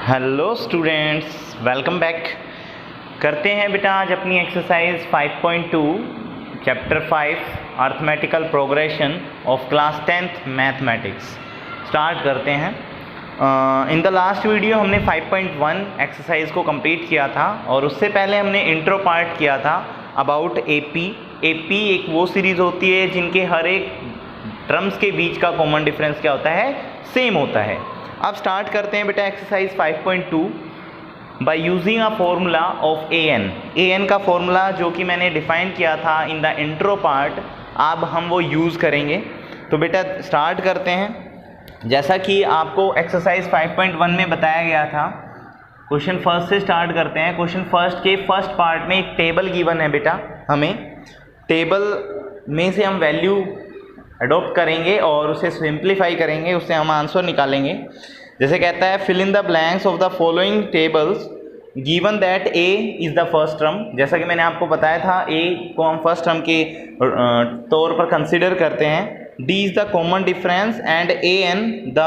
Hello students, welcome back. करते हैं बेटा आज अपनी exercise 5.2 chapter 5 arithmetical progression of class 10th mathematics start करते हैं। इन द लास्ट वीडियो हमने 5.1 एक्सरसाइज को कंप्लीट किया था और उससे पहले हमने इंट्रो पार्ट किया था अबाउट एपी। एपी एक वो सीरीज़ होती है जिनके हर एक टर्म्स के बीच का कॉमन डिफरेंस क्या होता है, सेम होता है। अब स्टार्ट करते हैं बेटा exercise 5.2 by using a formula of A N का फॉर्मूला जो कि मैंने डिफाइन किया था इन द इंट्रो पार्ट, अब हम वो यूज़ करेंगे। तो बेटा स्टार्ट करते हैं। जैसा कि आपको एक्सरसाइज 5.1 में बताया गया था, क्वेश्चन फर्स्ट से स्टार्ट करते हैं। क्वेश्चन फर्स्ट के फर्स्ट पार्ट में एक टेबल गिवन है बेटा, हमें टेबल में से हम वैल्यू अडॉप्ट करेंगे और उसे सिंप्लीफाई करेंगे, उससे हम आंसर निकालेंगे। जैसे कहता है fill in the blanks of the following tables given that A is the first term. जैसा कि मैंने आपको बताया था, ए को हम फर्स्ट टर्म के तौर पर कंसिडर करते हैं। D is the common difference and A N the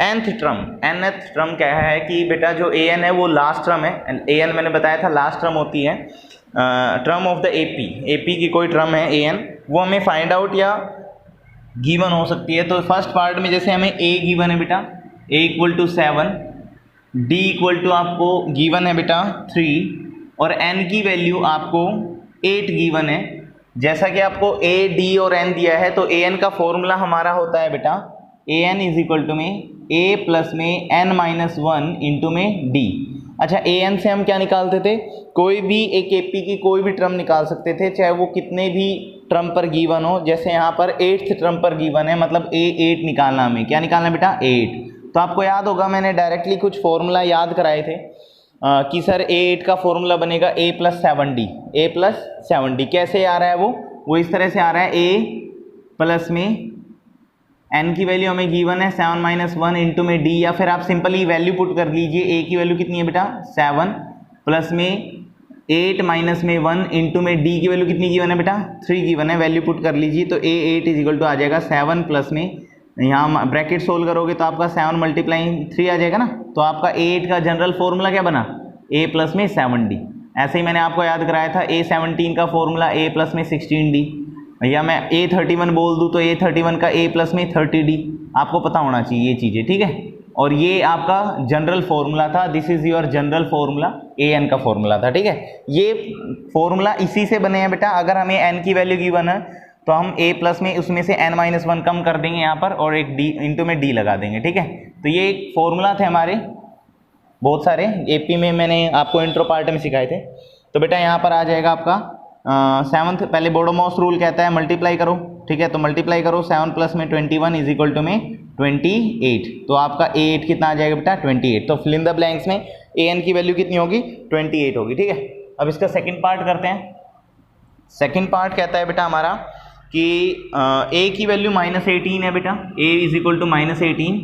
nth term. nth term क्या है कि बेटा जो ए एन है वो लास्ट टर्म है। ए एन मैंने बताया था लास्ट टर्म होती है टर्म ऑफ द एपी की कोई टर्म है ए एन, वो हमें फाइंड आउट या गिवन हो सकती है। तो फर्स्ट पार्ट में जैसे हमें ए गिवन है बेटा, A equal to 7, D equal to आपको गिवन है बेटा 3 और एन की वैल्यू आपको 8 गिवन है। जैसा कि आपको ए डी और एन दिया है तो ए एन का फॉर्मूला हमारा होता है बेटा A N is equal to में ए प्लस में एन माइनस 1 इंटू में डी। अच्छा, ए एन से हम क्या निकालते थे, कोई भी एक एपी की कोई भी टर्म निकाल सकते थे, चाहे वो कितने भी टर्म पर गिवन हो। जैसे यहाँ पर 8th टर्म पर गिवन है, मतलब ए 8 निकालना, हमें क्या निकालना है बेटा 8। तो आपको याद होगा मैंने डायरेक्टली कुछ फॉर्मूला याद कराए थे कि सर ए 8 का फॉर्मूला बनेगा ए प्लस 7d। ए प्लस 7d कैसे आ रहा है, वो इस तरह से आ रहा है, ए प्लस में एन की वैल्यू हमें गिवन है 7 माइनस 1 इंटू में डी, या फिर आप सिंपली वैल्यू पुट कर लीजिए। ए की वैल्यू कितनी है बेटा 7 प्लस में 8 माइनस में 1 इंटू में डी की वैल्यू कितनी गिवन है बेटा 3 गिवन है। वैल्यू पुट कर लीजिए तो ए 8 इज इक्वल टू आ जाएगा 7 प्लस में, यहाँ ब्रैकेट सोल्व करोगे तो आपका 7 मल्टीप्लाइंग 3 आ जाएगा ना। तो आपका ए 8 का जनरल फॉर्मूला क्या बना, ए प्लस में 7d। ऐसे ही मैंने आपको याद कराया था ए 17 का फॉर्मूला ए प्लस में 16d, या मैं ए 31 बोल दूँ तो ए 31 का ए प्लस में 30d। आपको पता होना चाहिए ये चीज़ें, ठीक है। और ये आपका जनरल फॉर्मूला था, this is your general formula, A N का फॉर्मूला था, ठीक है। ये फॉर्मूला इसी से बने हैं बेटा। अगर हमें एन की वैल्यू गिवन है तो हम ए प्लस में उसमें से एन माइनस 1 कम कर देंगे यहाँ पर और एक डी इंटू में डी लगा देंगे, ठीक है। तो ये एक फॉर्मूला थे हमारे बहुत सारे, एपी में मैंने आपको इंट्रो पार्ट में सिखाए थे। तो बेटा यहाँ पर आ जाएगा आपका 7th, पहले बोडोमॉस रूल कहता है मल्टीप्लाई करो, ठीक है। तो मल्टीप्लाई करो 7 प्लस में 21 इज इक्वल टू में 28। तो आपका ए 8 कितना आ जाएगा बेटा 28। तो फिल इन द ब्लैंक्स में ए एन की वैल्यू कितनी होगी 28 होगी, ठीक है। अब इसका सेकंड पार्ट करते हैं। सेकंड पार्ट कहता है बेटा हमारा कि ए की वैल्यू -18 है बेटा, ए इज इक्वल टू -18।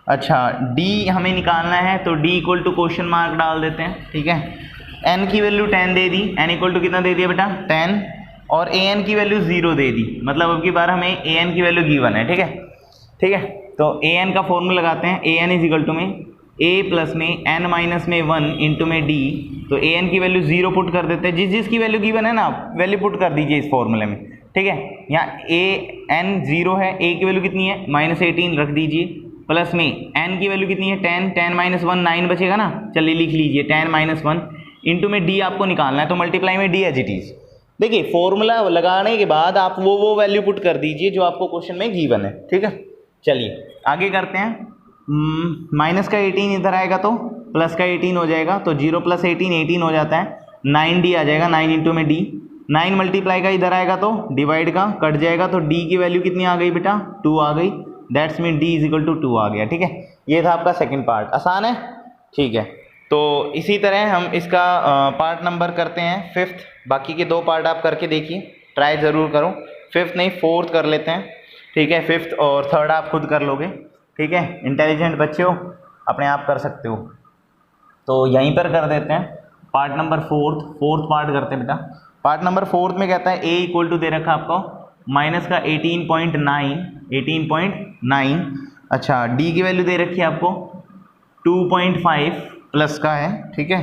अच्छा, डी हमें निकालना है तो D equal to question mark डाल देते हैं, ठीक है। एन की वैल्यू 10 दे दी, एन इक्वल टू कितना दे दिया बेटा 10, और ए एन की वैल्यू 0 दे दी, मतलब अब की बार हमें ए एन की वैल्यू गिवन है, ठीक है, ठीक है। तो ए एन का फॉर्मूला लगाते हैं, A N is equal to में ए प्लस में एन माइनस में 1 इंटू में डी। तो ए एन की वैल्यू 0 पुट कर देते हैं, जिसकी वैल्यू गिवन है ना वैल्यू पुट कर दीजिए इस फॉर्मूले में, ठीक है। यहाँ ए एन 0 है, ए की वैल्यू कितनी है -18 रख दीजिए, प्लस में एन की वैल्यू कितनी है 10, 10 माइनस 1 9 बचेगा ना, चलिए लिख लीजिए 10 माइनस 1 इंटू में डी आपको निकालना है, तो मल्टीप्लाई में डी एज इट इज। देखिए फॉर्मूला लगाने के बाद आप वो वैल्यू पुट कर दीजिए जो आपको क्वेश्चन में गिवन है, ठीक है। चलिए आगे करते हैं। माइनस का 18 इधर आएगा तो प्लस का 18 हो जाएगा, तो 0 प्लस 18 हो जाता है, 9d आ जाएगा, 9 इंटू में डी। 9 मल्टीप्लाई का इधर आएगा तो डिवाइड का कट जाएगा, तो डी की वैल्यू कितनी आ गई बेटा 2 आ गई, that's mean D is equal to 2 आ गया, ठीक है। ये था आपका सेकंड पार्ट, आसान है, ठीक है। तो इसी तरह हम इसका पार्ट नंबर करते हैं 5th। बाकी के 2 पार्ट आप करके देखिए, ट्राई ज़रूर करो। 5th नहीं 4th कर लेते हैं, ठीक है। 5th और 3rd आप खुद कर लोगे, ठीक है। इंटेलिजेंट बच्चे हो, अपने आप कर सकते हो। तो यहीं पर कर देते हैं पार्ट नंबर 4th पार्ट करते हैं बेटा। पार्ट नंबर 4th में कहता है ए इक्वल टू दे रखा आपको माइनस का 18.9। अच्छा, डी की वैल्यू दे रखी है आपको 2.5 प्लस का है, ठीक है।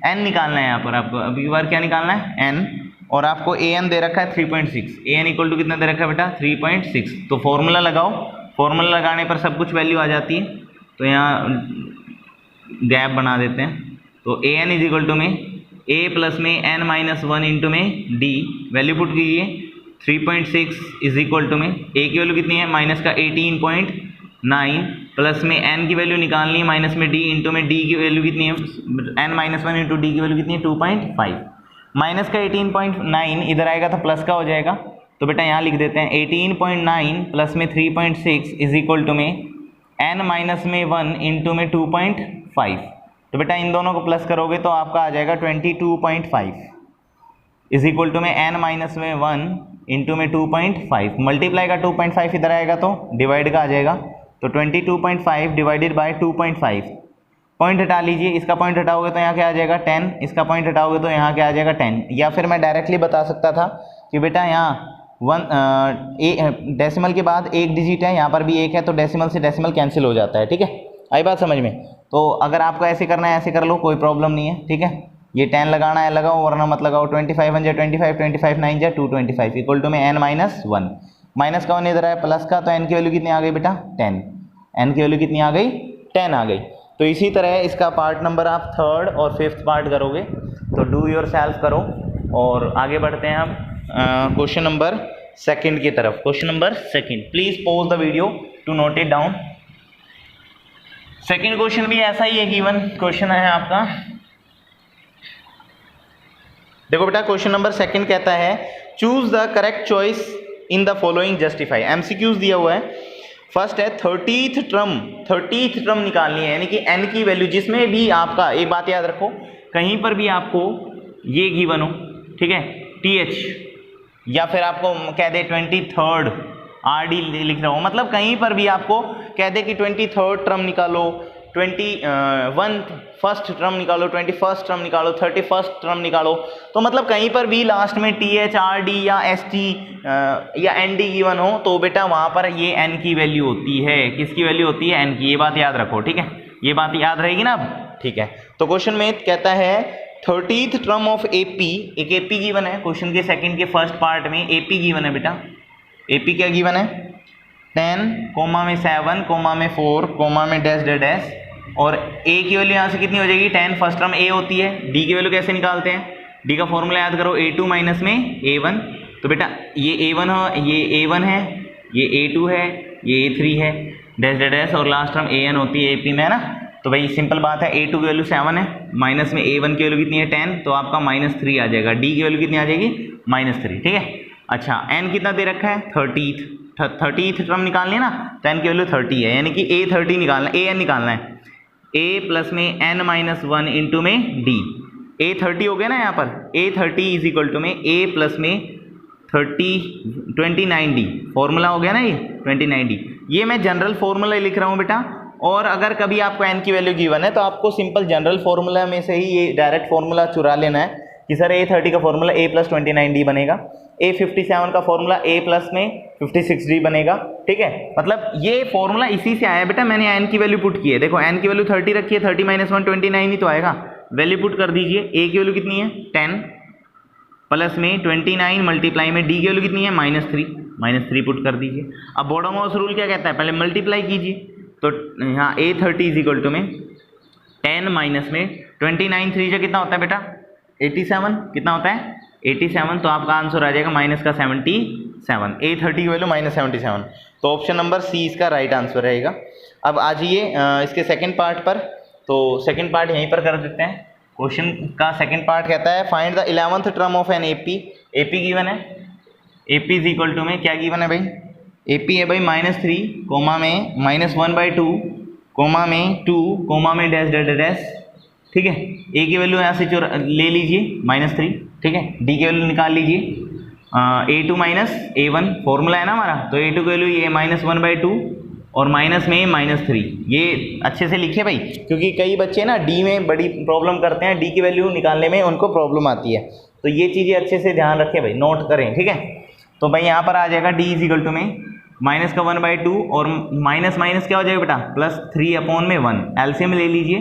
n निकालना है यहाँ पर आपको, अभी बार क्या निकालना है n, और आपको an दे रखा है 3.6, an इक्वल टू कितना दे रखा है बेटा 3.6। तो फॉर्मूला लगाओ, फॉर्मूला लगाने पर सब कुछ वैल्यू आ जाती है। तो यहाँ गैप बना देते हैं। तो an इज इक्वल टू में a प्लस में n माइनस 1 इंटू में d, वैल्यू पुट कीजिए 3.6 इज इक्वल टू में a की वैल्यू कितनी है माइनस का 18.9 प्लस में n की वैल्यू निकालनी है माइनस में d इंटू में d की वैल्यू कितनी है n माइनस 1 इंटू d की वैल्यू कितनी है 2.5। माइनस का 18.9 इधर आएगा तो प्लस का हो जाएगा। तो बेटा यहाँ लिख देते हैं 18.9 प्लस में 3.6 इज इक्वल टू में n माइनस में 1 इंटू में 2.5। तो बेटा इन दोनों को प्लस करोगे तो आपका आ जाएगा 22.5 इज इक्वल टू में n माइनस में 1 इंटू में 2.5, मल्टीप्लाई का 2.5 इधर आएगा तो डिवाइड का आ जाएगा। तो 22.5 डिवाइडेड बाय 2.5, पॉइंट हटा लीजिए, इसका पॉइंट हटाओगे तो यहाँ क्या आ जाएगा 10, इसका पॉइंट हटाओगे तो यहाँ क्या आ जाएगा 10। या फिर मैं डायरेक्टली बता सकता था कि बेटा यहाँ डेसिमल के बाद एक डिजिट है, यहाँ पर भी एक है, तो डेसिमल से डेसिमल कैंसिल हो जाता है, ठीक है। आई बात समझ में? तो अगर आपको ऐसे करना है ऐसे कर लो, कोई प्रॉब्लम नहीं है, ठीक है। ये 10 लगाना है लगाओ, वरना मत लगाओ। 25 1 25, 25 9 225 इक्वल टू में n माइनस 1, माइनस का 1 इधर है प्लस का, तो n की वैल्यू कितनी आ गई बेटा 10, n की वैल्यू कितनी आ गई 10 आ गई। तो इसी तरह इसका पार्ट नंबर आप 3rd और 5th पार्ट करोगे। तो डू योर सेल्फ करो और आगे बढ़ते हैं हम क्वेश्चन नंबर 2 की तरफ। Question number 2, please pause the video to note it down. Second question भी ऐसा ही है, गिवन क्वेश्चन है आपका। देखो बेटा क्वेश्चन नंबर 2 कहता है choose the correct choice in the following justify. MCQs दिया हुआ है। फर्स्ट है 30th टर्म निकालनी है, यानी कि n की वैल्यू जिसमें भी आपका, एक बात याद रखो, कहीं पर भी आपको ये गिवन हो, ठीक है, th या फिर आपको कह दे 23rd rd लिख रहा हो, मतलब कहीं पर भी आपको कह दे कि 23rd टर्म निकालो, 21st टर्म निकालो, 21st टर्म निकालो, 31st टर्म निकालो, तो मतलब कहीं पर भी लास्ट में th rd या st या nd गिवन हो तो बेटा वहां पर ये n की वैल्यू होती है। किसकी वैल्यू होती है? n की। ये बात याद रखो, ठीक है, ये बात याद रहेगी ना अब, ठीक है। तो क्वेश्चन में कहता है 30th टर्म ऑफ AP, एक AP गिवन है। क्वेश्चन के सेकंड के फर्स्ट पार्ट में AP गिवन है बेटा। AP क्या गिवन है? 10 कोमा में 7 कोमा में 4 कोमा में डैश डैश डैश, और A की वैल्यू यहाँ से कितनी हो जाएगी 10, फर्स्ट टर्म A होती है। D की वैल्यू कैसे निकालते हैं? D का फॉर्मूला याद करो, A2 माइनस में A1। तो बेटा ये A1 है, ये A1 है, ये A2 है, ये A3 है, डैश डैश डैश, और लास्ट टर्म AN होती है AP में, है ना। तो भाई सिंपल बात है, A2 की वैल्यू 7 है, माइनस में A1 की वैल्यू कितनी है 10, तो आपका -3 आ जाएगा। D की वैल्यू कितनी आ जाएगी -3, ठीक है। अच्छा n कितना दे रखा है 30th टर्म निकालनी है ना, तो n की वैल्यू 30 है, यानी कि A30 निकालना है, AN निकालना है। A प्लस में n माइनस 1 इंटू में D, A30 हो गया ना यहाँ पर, A30 इज इक्वल टू में A प्लस में 29D, फॉर्मूला हो गया ना ये 29D। ये मैं जनरल फॉर्मूला लिख रहा हूँ बेटा, और अगर कभी आपको n की वैल्यू गिवन है तो आपको सिंपल जनरल फॉर्मूला में से ही ये डायरेक्ट फॉर्मूला चुरा लेना है कि सर A30 का फॉर्मूला A प्लस 29D बनेगा, A57 का फॉर्मूला A प्लस में 56D बनेगा, ठीक है। मतलब ये फॉर्मूला इसी से आया बेटा, मैंने n की वैल्यू पुट की है। देखो n की वैल्यू 30 रखी है, 30 माइनस 1 29 ही तो आएगा, वैल्यू पुट कर दीजिए। A की वैल्यू कितनी है 10 प्लस में 29 मल्टीप्लाई में D की वैल्यू कितनी है -3 पुट कर दीजिए। अब बॉडम हाउस रूल क्या कहता है, पहले मल्टीप्लाई कीजिए। तो यहाँ A30 इज इक्वल टू में 10 माइनस में 29 3 कितना होता है बेटा 87, कितना होता है 87, तो आपका आंसर आ जाएगा माइनस का 77, A30 की वैल्यू -77। तो ऑप्शन नंबर सी इसका राइट आंसर रहेगा। अब आ जाइए इसके सेकंड पार्ट पर। तो सेकंड पार्ट यहीं पर कर देते हैं। क्वेश्चन का सेकंड पार्ट कहता है find the 11th term of an AP given है। AP इज इक्वल टू में क्या गिवन है भाई, AP है भाई -3 कोमा में -1/2 कोमा में 2 कोमा में डैश डैश डैश, ठीक है। A की वैल्यू यहाँ से ले लीजिए -3, ठीक है। D की वैल्यू निकाल लीजिए, A2 माइनस A1 फॉर्मूला है ना हमारा, तो A2 की वैल्यू ये -1/2 और माइनस में -3, ये अच्छे से लिखे भाई, क्योंकि कई बच्चे ना D में बड़ी प्रॉब्लम करते हैं, D की वैल्यू निकालने में उनको प्रॉब्लम आती है, तो ये चीज़ें अच्छे से ध्यान रखें भाई, नोट करें, ठीक है। तो भाई यहाँ पर आ जाएगा D इज इक्वल टू में माइनस का 1/2 और माइनस माइनस क्या हो जाएगा बेटा, +3/1। एलसीएम ले लीजिए,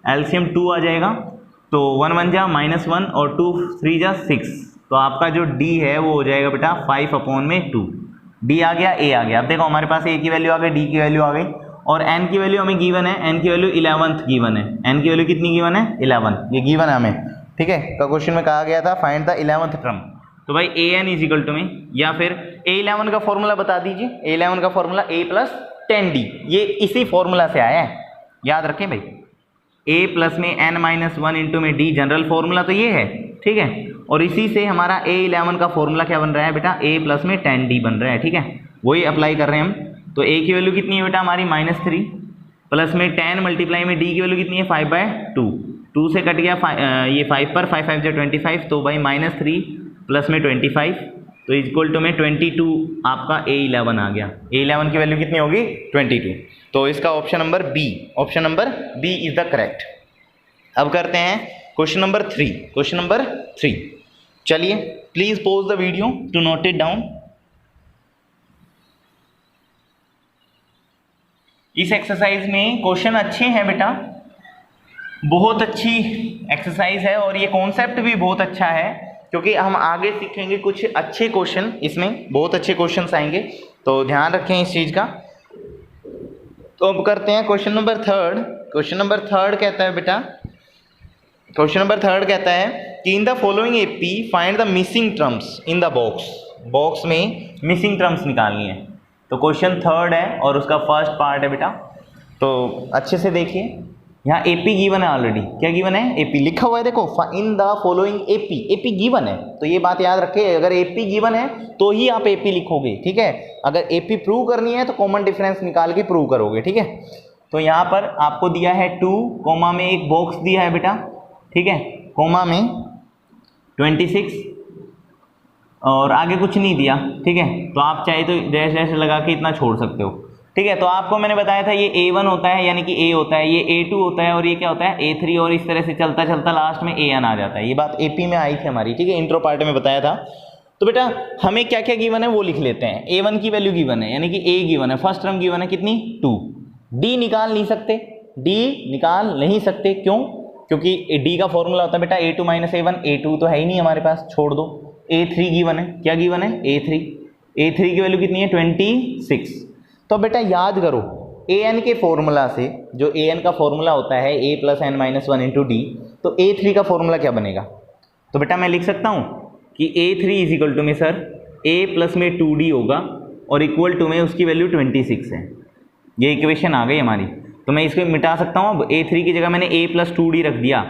एलसीएम 2 आ जाएगा, तो 1 1 जा -1 और 2 3 जा 6, तो आपका जो डी है वो हो जाएगा बेटा 5/2। डी आ गया, ए आ गया। अब देखो हमारे पास ए की वैल्यू आ गई, डी की वैल्यू आ गई, और एन की वैल्यू हमें गिवन है, एन की वैल्यू 11th गिवन है। एन की वैल्यू कितनी गिवन है, 11, ये गिवन है हमें, ठीक है। का क्वेश्चन में कहा गया था फाइंड द 11th टर्म, तो भाई A N is equal to में, या फिर A11 का फॉर्मूला बता दीजिए। A11 का फॉर्मूला A + 10D, ये इसी फॉर्मूला से आया है, याद रखें भाई। A प्लस में n-1 इंटू में D, जनरल फॉर्मूला तो ये है, ठीक है। और इसी से हमारा A11 का फॉर्मूला क्या बन रहा है बेटा, A प्लस में 10D बन रहा है, ठीक है। वही अप्लाई कर रहे हैं हम। तो A की वैल्यू कितनी है बेटा हमारी -3, प्लस में 10 मल्टीप्लाई में D की वैल्यू कितनी है 5/2, 2 से कट गया ये 5 पर, 5 5 25, तो भाई -3 प्लस में 25, तो इक्वल टू में 22 आपका A11 आ गया। A11 की वैल्यू कितनी होगी 22, तो इसका option number B is the correct. अब करते हैं क्वेश्चन नंबर 3। क्वेश्चन नंबर 3, चलिए please pause the video to note it down. इस एक्सरसाइज में क्वेश्चन अच्छे हैं बेटा, बहुत अच्छी एक्सरसाइज है, और ये कॉन्सेप्ट भी बहुत अच्छा है, क्योंकि हम आगे सीखेंगे कुछ अच्छे क्वेश्चन, इसमें बहुत अच्छे क्वेश्चंस आएंगे, तो ध्यान रखें इस चीज़ का। तो अब करते हैं क्वेश्चन नंबर 3। क्वेश्चन नंबर 3 कहता है बेटा, क्वेश्चन नंबर 3 कहता है कि in the following AP find the missing terms in the box. Box में मिसिंग टर्म्स निकालनी है। तो क्वेश्चन 3 है और उसका फर्स्ट पार्ट है बेटा, तो अच्छे से देखिए। यहाँ एपी गिवन है ऑलरेडी, क्या गिवन है, एपी लिखा हुआ है, देखो in the following AP given है, तो ये बात याद रखें, अगर एपी गिवन है तो ही आप एपी लिखोगे, ठीक है। अगर एपी प्रूव करनी है तो कॉमन डिफरेंस निकाल के प्रूव करोगे, ठीक है। तो यहाँ पर आपको दिया है 2, कोमा में एक बॉक्स दिया है बेटा, ठीक है, कोमा में 26 और आगे कुछ नहीं दिया, ठीक है। तो आप चाहे तो जैसे जैसे लगा के इतना छोड़ सकते हो, ठीक है। तो आपको मैंने बताया था ये A1 होता है, यानी कि A होता है, ये A2 होता है, और ये क्या होता है A3, और इस तरह से चलता चलता लास्ट में AN आ जाता है। ये बात AP में आई थी हमारी, ठीक है, इंट्रो पार्ट में बताया था। तो बेटा हमें क्या क्या गिवन है वो लिख लेते हैं। A1 की वैल्यू गिवन है, यानी कि A गिवन है, फर्स्ट टर्म गिवन है कितनी 2। D निकाल नहीं सकते, D निकाल नहीं सकते, क्यों, क्योंकि D का फॉर्मूला होता है बेटा A2 - A1, A2 तो है ही नहीं हमारे पास, छोड़ दो। A3 गिवन है, क्या गिवन है A3 की वैल्यू कितनी है 26। तो बेटा याद करो an के फॉर्मूला से, जो an का फॉर्मूला होता है A + n-1 इंटू D, तो A3 का फॉर्मूला क्या बनेगा। तो बेटा मैं लिख सकता हूँ कि A3 इज इक्वल टू में सर A प्लस में 2D होगा, और इक्वल टू में उसकी वैल्यू 26 है। ये इक्वेशन आ गई हमारी, तो मैं इसको मिटा सकता हूँ। अब A3 की जगह मैंने A + 2D रख दिया,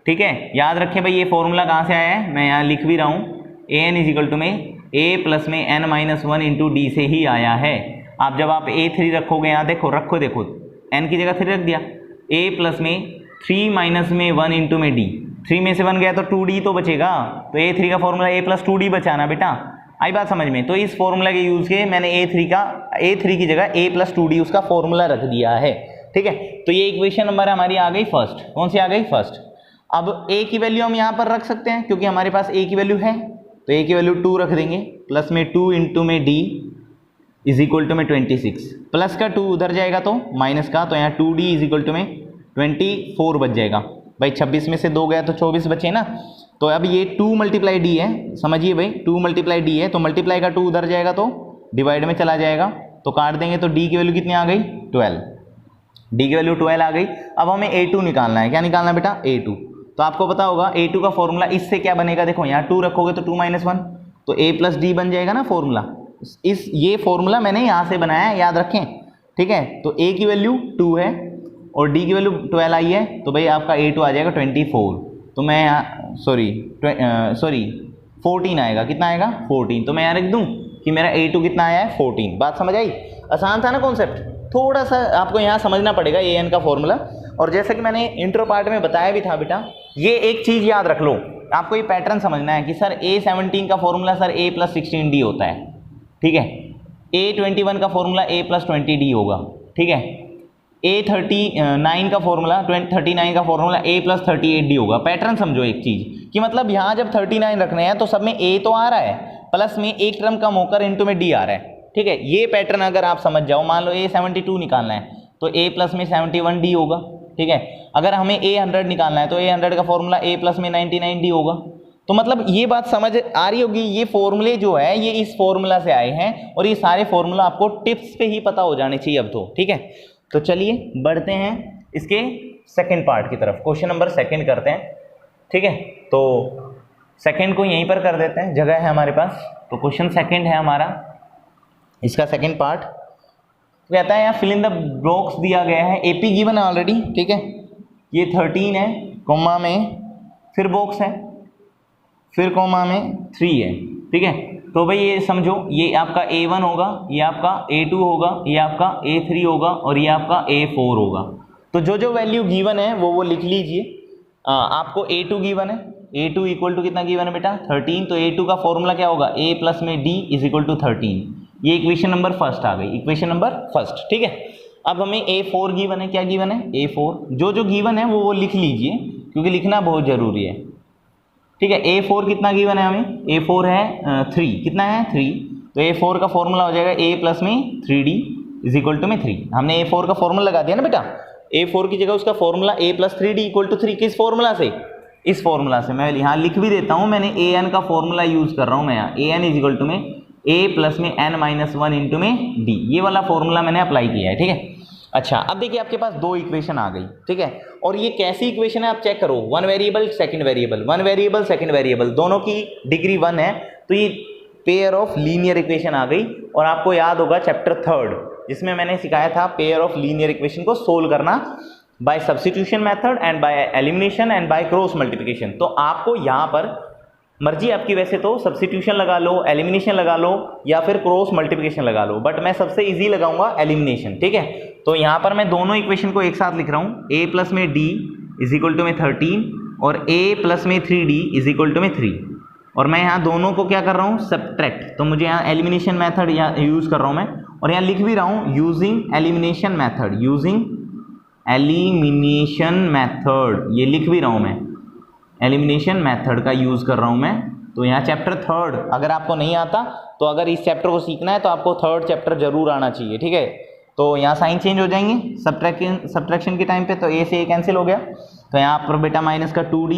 ठीक है। याद रखें भाई ये फॉर्मूला कहाँ से आया है, मैं यहाँ लिख भी रहा हूँ, an इज इक्वल टू में A प्लस में n-1 इंटू D से ही आया है। आप जब आप A3 रखोगे, यहाँ देखो देखो n की जगह 3 रख दिया, A प्लस में 3 माइनस में 1 इंटू में D, 3 में से 1 गया तो 2D तो बचेगा, तो A3 का फॉर्मूला A + 2D बचाना बेटा, आई बात समझ में। तो इस फॉर्मूला के यूज़ के मैंने A3 की जगह A + 2D उसका फॉर्मूला रख दिया है, ठीक है। तो ये इक्वेशन नंबर हमारी आ गई फर्स्ट, कौन सी आ गई फर्स्ट। अब A की वैल्यू हम यहाँ पर रख सकते हैं, क्योंकि हमारे पास A की वैल्यू है, तो A की वैल्यू 2 रख देंगे, प्लस में 2 इंटू में D इज इक्वल टू में 26, प्लस का 2 उधर जाएगा तो माइनस का, तो यहाँ 2D इज इक्वल टू में 24 बच जाएगा भाई। 26 में से 2 गया तो 24 बचे ना। तो अब ये 2 × D है, समझिए भाई 2 × D है, तो मल्टीप्लाई का 2 उधर जाएगा तो डिवाइड में चला जाएगा, तो काट देंगे, तो D की वैल्यू कितनी आ गई 12, D की वैल्यू 12 आ गई। अब हमें A2 निकालना है, क्या निकालना है बेटा A2। तो आपको पता होगा A2 का फॉर्मूला इससे क्या बनेगा, देखो यहाँ 2 रखोगे तो 2 - 1, तो A + D बन जाएगा ना फॉर्मूला। ये फॉर्मूला मैंने यहाँ से बनाया है, याद रखें, ठीक है। तो A की वैल्यू 2 है और D की वैल्यू 12 आई है, तो भाई आपका A2 आ जाएगा 24। तो मैं यहाँ सॉरी 14 आएगा, कितना आएगा 14, तो मैं यहाँ रख दूँ कि मेरा A2 कितना आया है 14। बात समझ आई, आसान था ना कॉन्सेप्ट, थोड़ा सा आपको यहाँ समझना पड़ेगा an का फॉर्मूला। और जैसे कि मैंने इंट्रो पार्ट में बताया भी था बेटा, ये एक चीज़ याद रख लो, आपको ये पैटर्न समझना है कि सर A17 का फॉर्मूला सर A + 16D होता है, ठीक है। A21 का फॉर्मूला A + 20D होगा, ठीक है। A39 का फॉर्मूला 39 का फॉर्मूला A + 38D होगा। पैटर्न समझो एक चीज़ कि मतलब यहाँ जब 39 रखने हैं तो सब में A तो आ रहा है, प्लस में एक टर्म कम होकर इंटू में D आ रहा है, ठीक है, ये पैटर्न अगर आप समझ जाओ, मान लो A72 निकालना है तो A प्लस में 71D होगा, ठीक है। अगर हमें A100 निकालना है तो A100 का फॉर्मूला A प्लस में 99D होगा। तो मतलब ये बात समझ आ रही होगी, ये फॉर्मूले जो है ये इस फॉर्मूला से आए हैं और ये सारे फॉर्मूला आपको टिप्स पे ही पता हो जाने चाहिए अब तो, ठीक है। तो चलिए बढ़ते हैं इसके सेकंड पार्ट की तरफ, क्वेश्चन नंबर सेकंड करते हैं, ठीक है। तो सेकंड को यहीं पर कर देते हैं, जगह है हमारे पास। तो क्वेश्चन सेकंड है हमारा, इसका सेकंड पार्ट कहता है यहाँ फिल इन द ब्लॉक्स दिया गया है, एपी गिवन है ऑलरेडी, ठीक है। ये 13 है, कॉमा में फिर बॉक्स है, फिर कॉमा में 3 है, ठीक है। तो भाई ये समझो, ये आपका A1 होगा, ये आपका A2 होगा, ये आपका A3 होगा और ये आपका A4 होगा। तो जो जो वैल्यू गिवन है वो लिख लीजिए। आपको A2 गिवन है, A2 इक्वल टू कितना गिवन है बेटा 13, तो A2 का फॉर्मूला क्या होगा A प्लस में D इज इक्वल टू 13। ये इक्वेशन नंबर फर्स्ट आ गई, इक्वेशन नंबर फर्स्ट, ठीक है। अब हमें A4 गिवन है, क्या गिवन है A4, जो जो गिवन है वो लिख लीजिए क्योंकि लिखना बहुत जरूरी है, ठीक है। A4 कितना गिवन है हमें, A4 है 3, कितना है 3, तो A4 का फॉर्मूला हो जाएगा A प्लस में 3D इज इक्वल टू में 3। हमने A4 का फॉर्मूला लगा दिया ना बेटा, A4 की जगह उसका formula A plus 3D equal to 3, किस फॉर्मूला से, इस फॉर्मूला से। मैं यहाँ लिख भी देता हूँ, मैंने AN का फॉर्मूला यूज कर रहा हूँ मैं यहाँ, AN इज इक्वल टू में A प्लस में N माइनस 1 इंटू में D, ये वाला फॉर्मूला मैंने अप्लाई किया है, ठीक है। अच्छा, अब देखिए आपके पास दो इक्वेशन आ गई, ठीक है। और ये कैसी इक्वेशन है आप चेक करो, one variable second variable, one variable second variable, दोनों की डिग्री 1 है, तो ये पेयर ऑफ लीनियर इक्वेशन आ गई। और आपको याद होगा चैप्टर 3 जिसमें मैंने सिखाया था पेयर ऑफ लीनियर इक्वेशन को सोल्व करना by substitution method and by elimination and by cross multiplication. तो आपको यहाँ पर मर्जी आपकी, वैसे तो सब्स्टिट्यूशन लगा लो, एलिमिनेशन लगा लो या फिर क्रॉस मल्टीप्लिकेशन लगा लो, बट मैं सबसे इजी लगाऊंगा एलिमिनेशन, ठीक है। तो यहाँ पर मैं दोनों इक्वेशन को एक साथ लिख रहा हूँ, A प्लस में D इज इक्वल टू में 13 और A प्लस में 3D इज इक्वल टू में 3, और मैं यहाँ दोनों को क्या कर रहा हूँ सब्ट्रैक्ट। तो मुझे यहाँ एलिमिनेशन मेथड यहाँ यूज़ कर रहा हूँ मैं, और यहाँ लिख भी रहा हूँ using elimination method, using elimination method, ये लिख भी रहा हूँ मैं, एलिमिनेशन मेथड का यूज़ कर रहा हूँ मैं। तो यहाँ चैप्टर 3 अगर आपको नहीं आता, तो अगर इस चैप्टर को सीखना है तो आपको 3rd चैप्टर जरूर आना चाहिए, ठीक है। तो यहाँ साइन चेंज हो जाएंगे सब्ट्रैक्शन के टाइम पे, तो A से A कैंसिल हो गया, तो यहाँ पर बेटा माइनस का 2D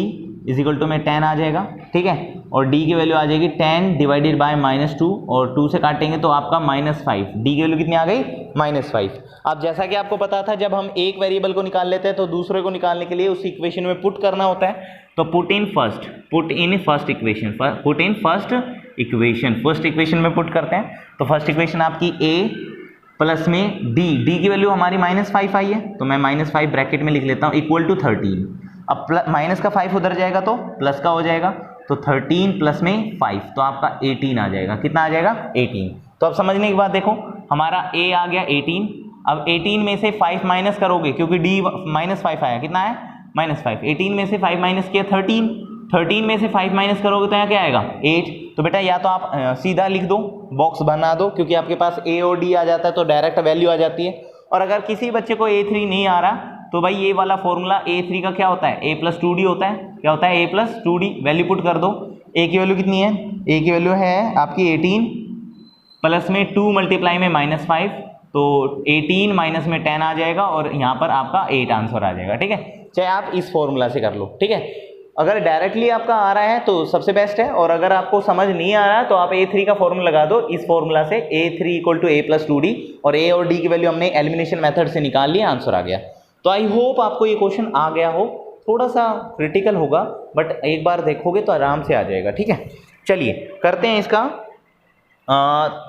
इज इक्वल टू में 10 आ जाएगा, ठीक है। और D की वैल्यू आ जाएगी 10 डिवाइडेड बाय -2, और 2 से काटेंगे तो आपका -5, D की वैल्यू कितनी आ गई -5। अब जैसा कि आपको पता था, जब हम एक वेरिएबल को निकाल लेते हैं तो दूसरे को निकालने के लिए उस इक्वेशन में पुट करना होता है, तो पुट इन फर्स्ट इक्वेशन में पुट करते हैं। तो फर्स्ट इक्वेशन आपकी A प्लस में D की वैल्यू हमारी -5 आई है, तो मैं -5 ब्रैकेट में लिख लेता हूँ इक्वल टू 13। अब माइनस का 5 उधर जाएगा तो प्लस का हो जाएगा, तो 13 प्लस में 5 तो आपका 18 आ जाएगा, कितना आ जाएगा 18। तो अब समझने की बात देखो, हमारा A आ गया 18, अब 18 में से 5 माइनस करोगे क्योंकि D -5 आया, कितना है -5, 18 में से 5 माइनस किया 13 में से 5 माइनस करोगे तो यहाँ क्या आएगा 8। तो बेटा या तो आप सीधा लिख दो, बॉक्स बना दो, क्योंकि आपके पास A और D आ जाता है तो डायरेक्ट वैल्यू आ जाती है। और अगर किसी बच्चे को A3 नहीं आ रहा, तो भाई ये वाला फॉर्मूला A3 का क्या होता है A प्लस 2D होता है, क्या होता है A plus 2D, value put कर दो। A की वैल्यू कितनी है, A की वैल्यू है आपकी 18 प्लस में 2 मल्टीप्लाई में -5, तो 18 माइनस में 10 आ जाएगा और यहाँ पर आपका 8 आंसर आ जाएगा, ठीक है। चाहे आप इस फॉर्मूला से कर लो, ठीक है। अगर डायरेक्टली आपका आ रहा है तो सबसे बेस्ट है, और अगर आपको समझ नहीं आ रहा है तो आप A3 का फॉर्मूला लगा दो, इस फॉर्मूला से A3 equal to A plus 2D, और A और D की वैल्यू हमने एलिमिनेशन मेथड से निकाल लिया, आंसर आ गया। तो आई होप आपको ये क्वेश्चन आ गया हो, थोड़ा सा क्रिटिकल होगा बट एक बार देखोगे तो आराम से आ जाएगा, ठीक है। चलिए करते हैं इसका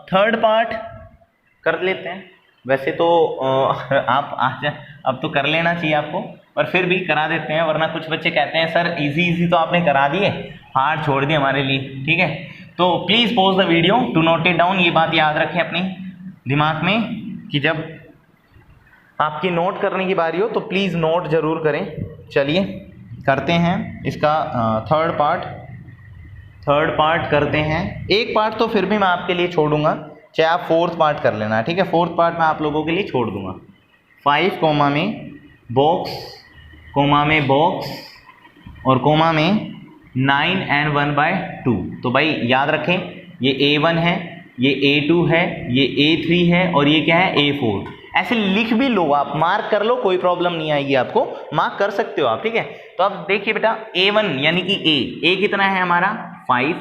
थर्ड पार्ट कर लेते हैं। वैसे तो आप आज अब तो कर लेना चाहिए आपको, पर फिर भी करा देते हैं, वरना कुछ बच्चे कहते हैं सर इजी तो आपने करा दिए, हार्ड छोड़ दिए हमारे लिए, ठीक है। तो please pause the video to note it down, ये बात याद रखें अपने दिमाग में कि जब आपकी नोट करने की बारी हो तो प्लीज़ नोट ज़रूर करें। चलिए करते हैं इसका थर्ड पार्ट करते हैं। एक पार्ट तो फिर भी मैं आपके लिए छोड़ूंगा, चाहे आप फोर्थ पार्ट कर लेना, ठीक है। फोर्थ पार्ट मैं आप लोगों के लिए छोड़ दूंगा। 5 कोमा में बॉक्स और कोमा में 9 and 1/2। तो भाई याद रखें ये A1 है, ये A2 है, ये A3 है और ये क्या है A4। ऐसे लिख भी लो आप, मार्क कर लो, कोई प्रॉब्लम नहीं आएगी आपको, मार्क कर सकते हो आप, ठीक है। तो अब देखिए बेटा A1 यानी कि A कितना है हमारा 5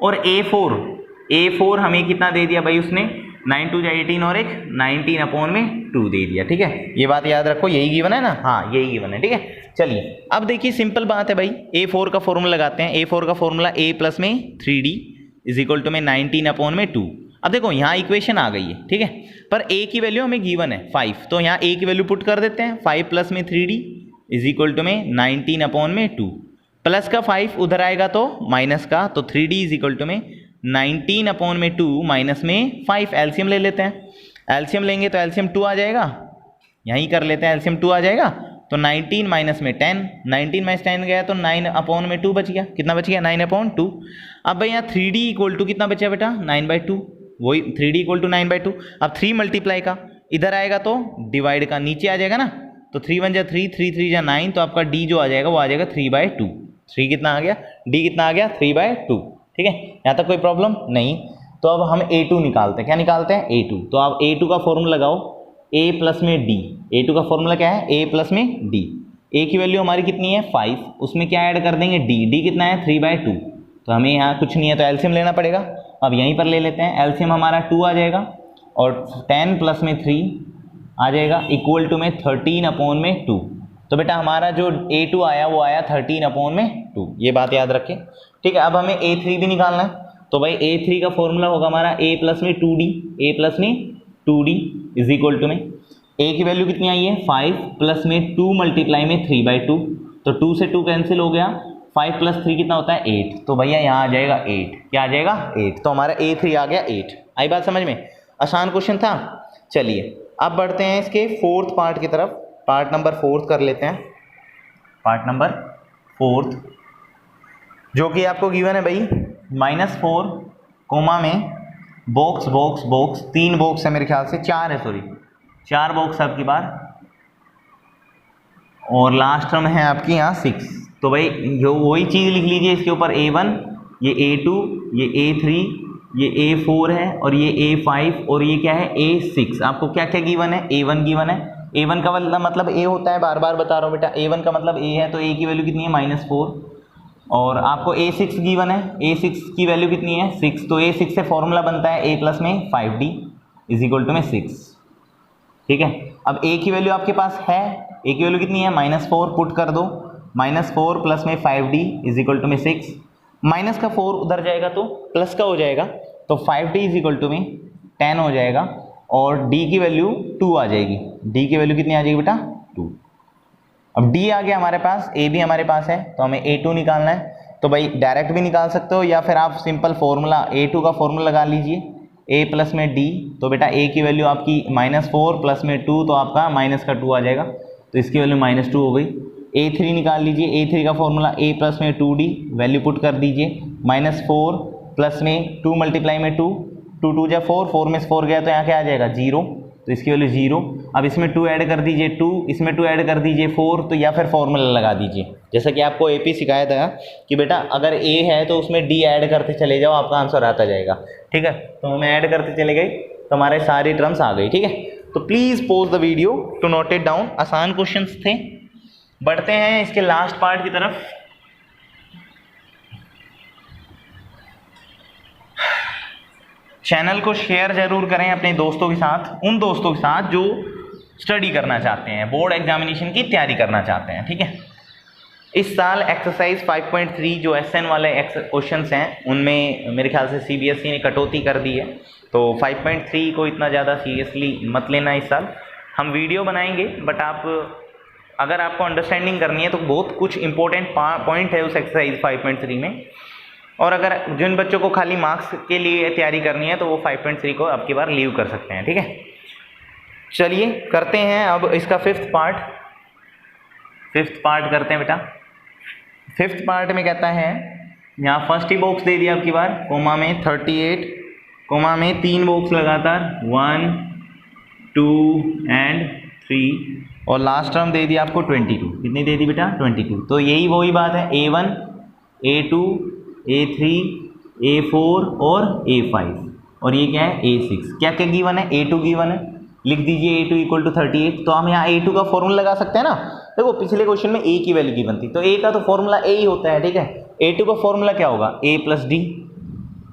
और A4 हमें कितना दे दिया भाई उसने 9 2 18 और एक 19/2 दे दिया, ठीक है। ये बात याद रखो, यही गिवन है ना, हाँ यही गिवन है, ठीक है। चलिए अब देखिए सिंपल बात है भाई, A4 का फॉर्मूला लगाते हैं। A4 का फॉर्मूला A प्लस में 3D इज इक्वल टू में 19/2। अब देखो यहाँ इक्वेशन आ गई है, ठीक है, पर A की वैल्यू हमें गिवन है 5, तो यहाँ A की वैल्यू पुट कर देते हैं। 5 प्लस में 3D इज इक्वल टू में 19/2। प्लस का 5 उधर आएगा तो माइनस का, तो 3D इज इक्वल टू में 19/2 माइनस में 5। एलसीएम ले लेते हैं, एलसीएम लेंगे तो एलसीएम 2 आ जाएगा, यहीं कर लेते हैं, एलसीएम 2 आ जाएगा। तो 19 माइनस में 10, 19 माइनस 10 गया तो 9/2 बच गया। कितना बच गया 9/2। अब भाई यहाँ 3D इक्वल टू कितना बचा बेटा 9/2, वही 3D इक्वल टू 9/2। अब 3 मल्टीप्लाई का इधर आएगा तो डिवाइड का नीचे आ जाएगा ना, तो 3 1 जा 3, 3 3 जा 9, तो आपका D जो आ जाएगा वो आ जाएगा 3/2। 3 कितना आ गया, D कितना आ गया 3/2, ठीक है। यहाँ तक कोई प्रॉब्लम नहीं। तो अब हम A2 निकालते हैं, क्या निकालते हैं A2। तो आप A2 का फॉर्मूला लगाओ, A प्लस में D। A2 का फॉर्मूला क्या है A प्लस में D। A की वैल्यू हमारी कितनी है 5, उसमें क्या ऐड कर देंगे D कितना है 3/2, तो हमें यहाँ कुछ नहीं है तो एलसीएम लेना पड़ेगा। अब यहीं पर ले लेते हैं, एलसीएम हमारा 2 आ जाएगा और 10 प्लस में 3 आ जाएगा इक्वल टू में 13/2। तो बेटा हमारा जो A2 आया वो आया 13/2, ये बात याद रखें, ठीक है। अब हमें A3 भी निकालना है, तो भाई A3 का फॉर्मूला होगा हमारा A प्लस में 2D इज इक्वल टू में A की वैल्यू कितनी आई है 5 प्लस में 2 मल्टीप्लाई में 3/2, तो 2 से 2 कैंसिल हो गया, 5 प्लस 3 कितना होता है 8, तो भैया यहाँ आ जाएगा 8, क्या आ जाएगा 8, तो हमारा A3 आ गया 8। आई बात समझ में, आसान क्वेश्चन था। चलिए अब बढ़ते हैं इसके फोर्थ पार्ट की तरफ, पार्ट नंबर 4 कर लेते हैं। पार्ट नंबर 4 जो कि आपको गिवन है भाई -4 कोमा में बॉक्स 3 बॉक्स है मेरे ख्याल से, 4 है, सॉरी 4 बॉक्स आपकी बार, और लास्ट टर्म है आपकी यहाँ 6। तो भाई जो वही चीज़ लिख लीजिए इसके ऊपर A1, ये A2, ये A3, ये A4 है और ये A5 और ये क्या है A6। आपको क्या क्या गिवन है A1 गिवन है। A1 का मतलब A होता है, बार बार बता रहा हूँ बेटा, A1 का मतलब A है, तो A की वैल्यू कितनी है -4, और आपको A6 गिवन है, A6 की वैल्यू कितनी है 6, तो A6 से फॉर्मूला बनता है A प्लस में 5D इज इक्वल टू में 6, ठीक है। अब A की वैल्यू आपके पास है, A की वैल्यू कितनी है -4, पुट कर दो, -4 प्लस में 5D इज इक्वल टू में 6, माइनस का 4 उधर जाएगा तो प्लस का हो जाएगा, तो 5D इज इक्वल टू में 10 हो जाएगा, और D की वैल्यू 2 आ जाएगी। D की वैल्यू कितनी आ जाएगी बेटा 2। अब D आ गया हमारे पास, A भी हमारे पास है, तो हमें A2 निकालना है। तो भाई डायरेक्ट भी निकाल सकते हो या फिर आप सिंपल फॉर्मूला A2 का फॉर्मूला लगा लीजिए, A प्लस में D। तो बेटा A की वैल्यू आपकी -4 प्लस में 2, तो आपका माइनस का 2 आ जाएगा, तो इसकी वैल्यू -2 हो गई। A3 निकाल लीजिए, A3 का फॉर्मूला A प्लस में 2D, वैल्यू पुट कर दीजिए, -4 प्लस में 2 मल्टीप्लाई में 2, 2 2 जा 4, 4 में से 4 गया तो यहाँ क्या आ जाएगा 0, तो इसकी वैल्यू 0। अब इसमें 2 ऐड कर दीजिए 2, इसमें 2 ऐड कर दीजिए 4, तो या फिर फॉर्मूला लगा दीजिए, जैसा कि आपको AP सिखाया था कि बेटा अगर A है तो उसमें D ऐड करते चले जाओ, आपका आंसर आता जाएगा, ठीक है। तो हमें ऐड करते चले गए तो हमारे सारी टर्म्स आ गई, ठीक है। तो please pause the video to note it down, आसान क्वेश्चन थे। बढ़ते हैं इसके लास्ट पार्ट की तरफ। चैनल को शेयर जरूर करें अपने दोस्तों के साथ, उन दोस्तों के साथ जो स्टडी करना चाहते हैं, बोर्ड एग्जामिनेशन की तैयारी करना चाहते हैं, ठीक है। इस साल एक्सरसाइज 5.3 जो SN वाले क्वेश्चंस हैं उनमें मेरे ख्याल से CBSE ने कटौती कर दी है, तो 5.3 को इतना ज़्यादा सीरियसली मत लेना। इस साल हम वीडियो बनाएंगे, बट आप अगर आपको अंडरस्टैंडिंग करनी है तो बहुत कुछ इंपॉर्टेंट पॉइंट है उस एक्सरसाइज 5.3 में, और अगर जिन बच्चों को खाली मार्क्स के लिए तैयारी करनी है तो वो 5.3 को अब की बार लीव कर सकते हैं, ठीक है। चलिए करते हैं अब इसका फिफ्थ पार्ट करते हैं बेटा। फिफ्थ पार्ट में कहता है, यहाँ फर्स्ट ही बॉक्स दे दिया अब की बार, कोमा में 38, कोमा में 3 बॉक्स लगातार 1 2 एंड 3, और लास्ट टर्म दे दिया आपको 22। कितनी दे दी बेटा 22। तो यही वही बात है, A1 A2 A3 A4 और A5, और ये क्या है A6। क्या क्या गिवन है, A2 गिवन है, लिख दीजिए A2 इक्वल टू 38। तो हम यहाँ A2 का फॉर्मूला लगा सकते हैं ना। देखो पिछले क्वेश्चन में A की वैल्यू गिवन थी, तो A का तो फॉर्मूला A ही होता है, ठीक है। A2 का फॉर्मूला क्या होगा, A plus D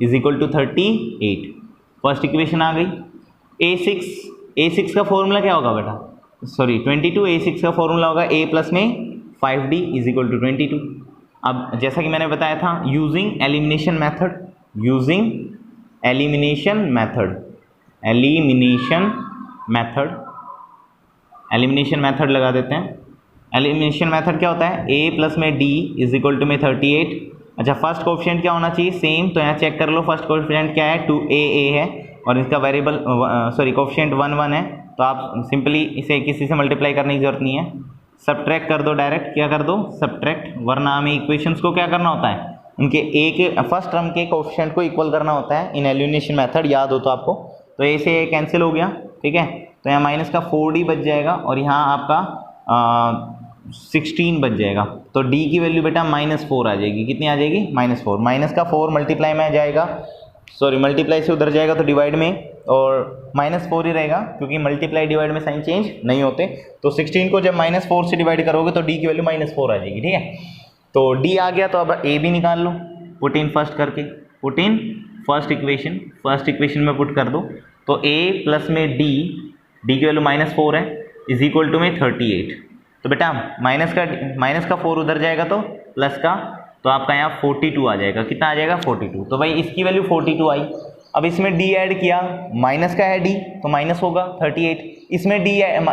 is equal to 38। First equation आ गई। A6 का फॉर्मूला क्या होगा बेटा, सॉरी 22। A6 का फॉर्मूला होगा A प्लस में 5D इज इक्वल टू 22। अब जैसा कि मैंने बताया था, यूजिंग एलिमिनेशन मेथड लगा देते हैं। एलिमिनेशन मेथड क्या होता है, A प्लस में D इज इक्वल टू में 38। अच्छा, फर्स्ट कोएफिशिएंट क्या होना चाहिए, सेम। तो यहाँ चेक कर लो, फर्स्ट कोएफिशिएंट क्या है, 2a है, और इसका वेरिएबल कोएफिशिएंट 1 1 है। तो आप सिंपली इसे किसी से मल्टीप्लाई करने की जरूरत नहीं है, सब्ट्रैक्ट कर दो डायरेक्ट। क्या कर दो, सब्ट्रैक्ट, वरना हमें इक्वेशंस को क्या करना होता है, उनके ए के फर्स्ट टर्म के कोएफिशिएंट को इक्वल करना होता है इन एलिमिनेशन मेथड, याद हो तो आपको। तो ए से कैंसिल हो गया, ठीक है। तो यहाँ माइनस का 4D बच जाएगा, और यहाँ आपका 16 बच जाएगा। तो D की वैल्यू बेटा -4 आ जाएगी। कितनी आ जाएगी, -4। माइनस का 4 मल्टीप्लाई में आ जाएगा, सॉरी मल्टीप्लाई से उधर जाएगा तो डिवाइड में, और -4 ही रहेगा, क्योंकि मल्टीप्लाई डिवाइड में साइन चेंज नहीं होते। तो 16 को जब -4 से डिवाइड करोगे तो D की वैल्यू -4 आ जाएगी, ठीक है। तो D आ गया, तो अब A भी निकाल लो, पुट इन फर्स्ट करके, पुट इन फर्स्ट इक्वेशन में पुट कर दो। तो A प्लस में D की वैल्यू -4 है, इज इक्वल टू में 38। तो बेटा माइनस का 4 उधर जाएगा तो प्लस का, तो आपका यहाँ 42 आ जाएगा। कितना आ जाएगा, 42। तो भाई इसकी वैल्यू 42 आई। अब इसमें D ऐड किया, माइनस का है D तो माइनस होगा 38। इसमें D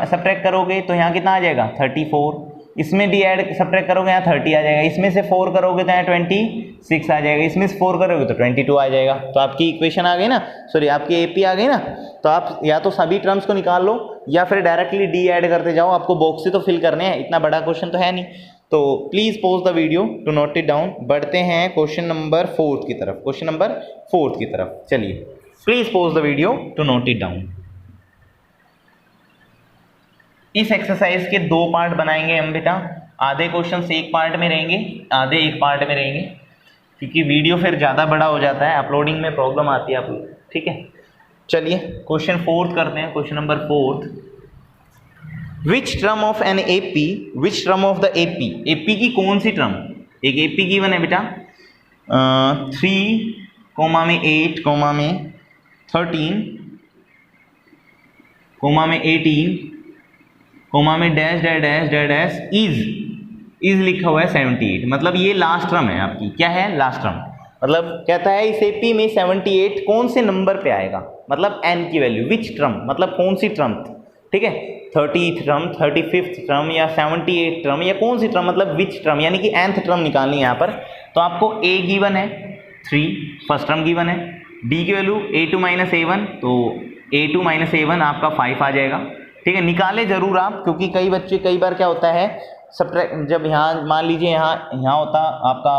सब्ट्रैक्ट करोगे तो यहाँ कितना आ जाएगा, 34। इसमें D ऐड सब्ट्रैक्ट करोगे यहाँ 30 आ जाएगा। इसमें से 4 करोगे तो यहाँ 26 आ जाएगा। इसमें से 4 करोगे तो 22 आ जाएगा। तो आपकी इक्वेशन आ गई ना, सॉरी आपकी AP आ गई ना। तो आप या तो सभी टर्म्स को निकाल लो, या फिर डायरेक्टली D ऐड करते जाओ। आपको बॉक्स से तो फिल करने हैं, इतना बड़ा क्वेश्चन तो है नहीं। तो please pause the video to note it down. बढ़ते हैं क्वेश्चन नंबर 4 की तरफ। चलिए, please pause the video to note it down. इस एक्सरसाइज के 2 पार्ट बनाएंगे हम बेटा। आधे क्वेश्चन एक पार्ट में रहेंगे, आधे एक पार्ट में रहेंगे, क्योंकि वीडियो फिर ज़्यादा बड़ा हो जाता है, अपलोडिंग में प्रॉब्लम आती है आपको, ठीक है। चलिए क्वेश्चन 4 करते हैं। Question number 4, which term of an AP, which term of the AP की कौन सी टर्म, एक AP गिवन है बेटा 3, 8, 13, 18, dash dash dash dash is लिखा हुआ है 78। मतलब ये लास्ट टर्म है आपकी। क्या है, लास्ट टर्म। मतलब कहता है इस AP में 78 कौन से नंबर पे आएगा, मतलब n की वैल्यू, विच टर्म मतलब कौन सी टर्म, ठीक है। 30th टर्म, 35th टर्म, या 78th टर्म, या कौन सी टर्म, मतलब विच टर्म, यानी कि nth टर्म निकालनी है यहाँ पर। तो आपको A गिवन है 3, फर्स्ट टर्म गिवन है। D की वैल्यू A2 - A1, तो A2 - A1 आपका 5 आ जाएगा, ठीक है। निकाले जरूर आप, क्योंकि कई बार क्या होता है, सब्ट्रैक्ट जब यहाँ मान लीजिए यहाँ होता आपका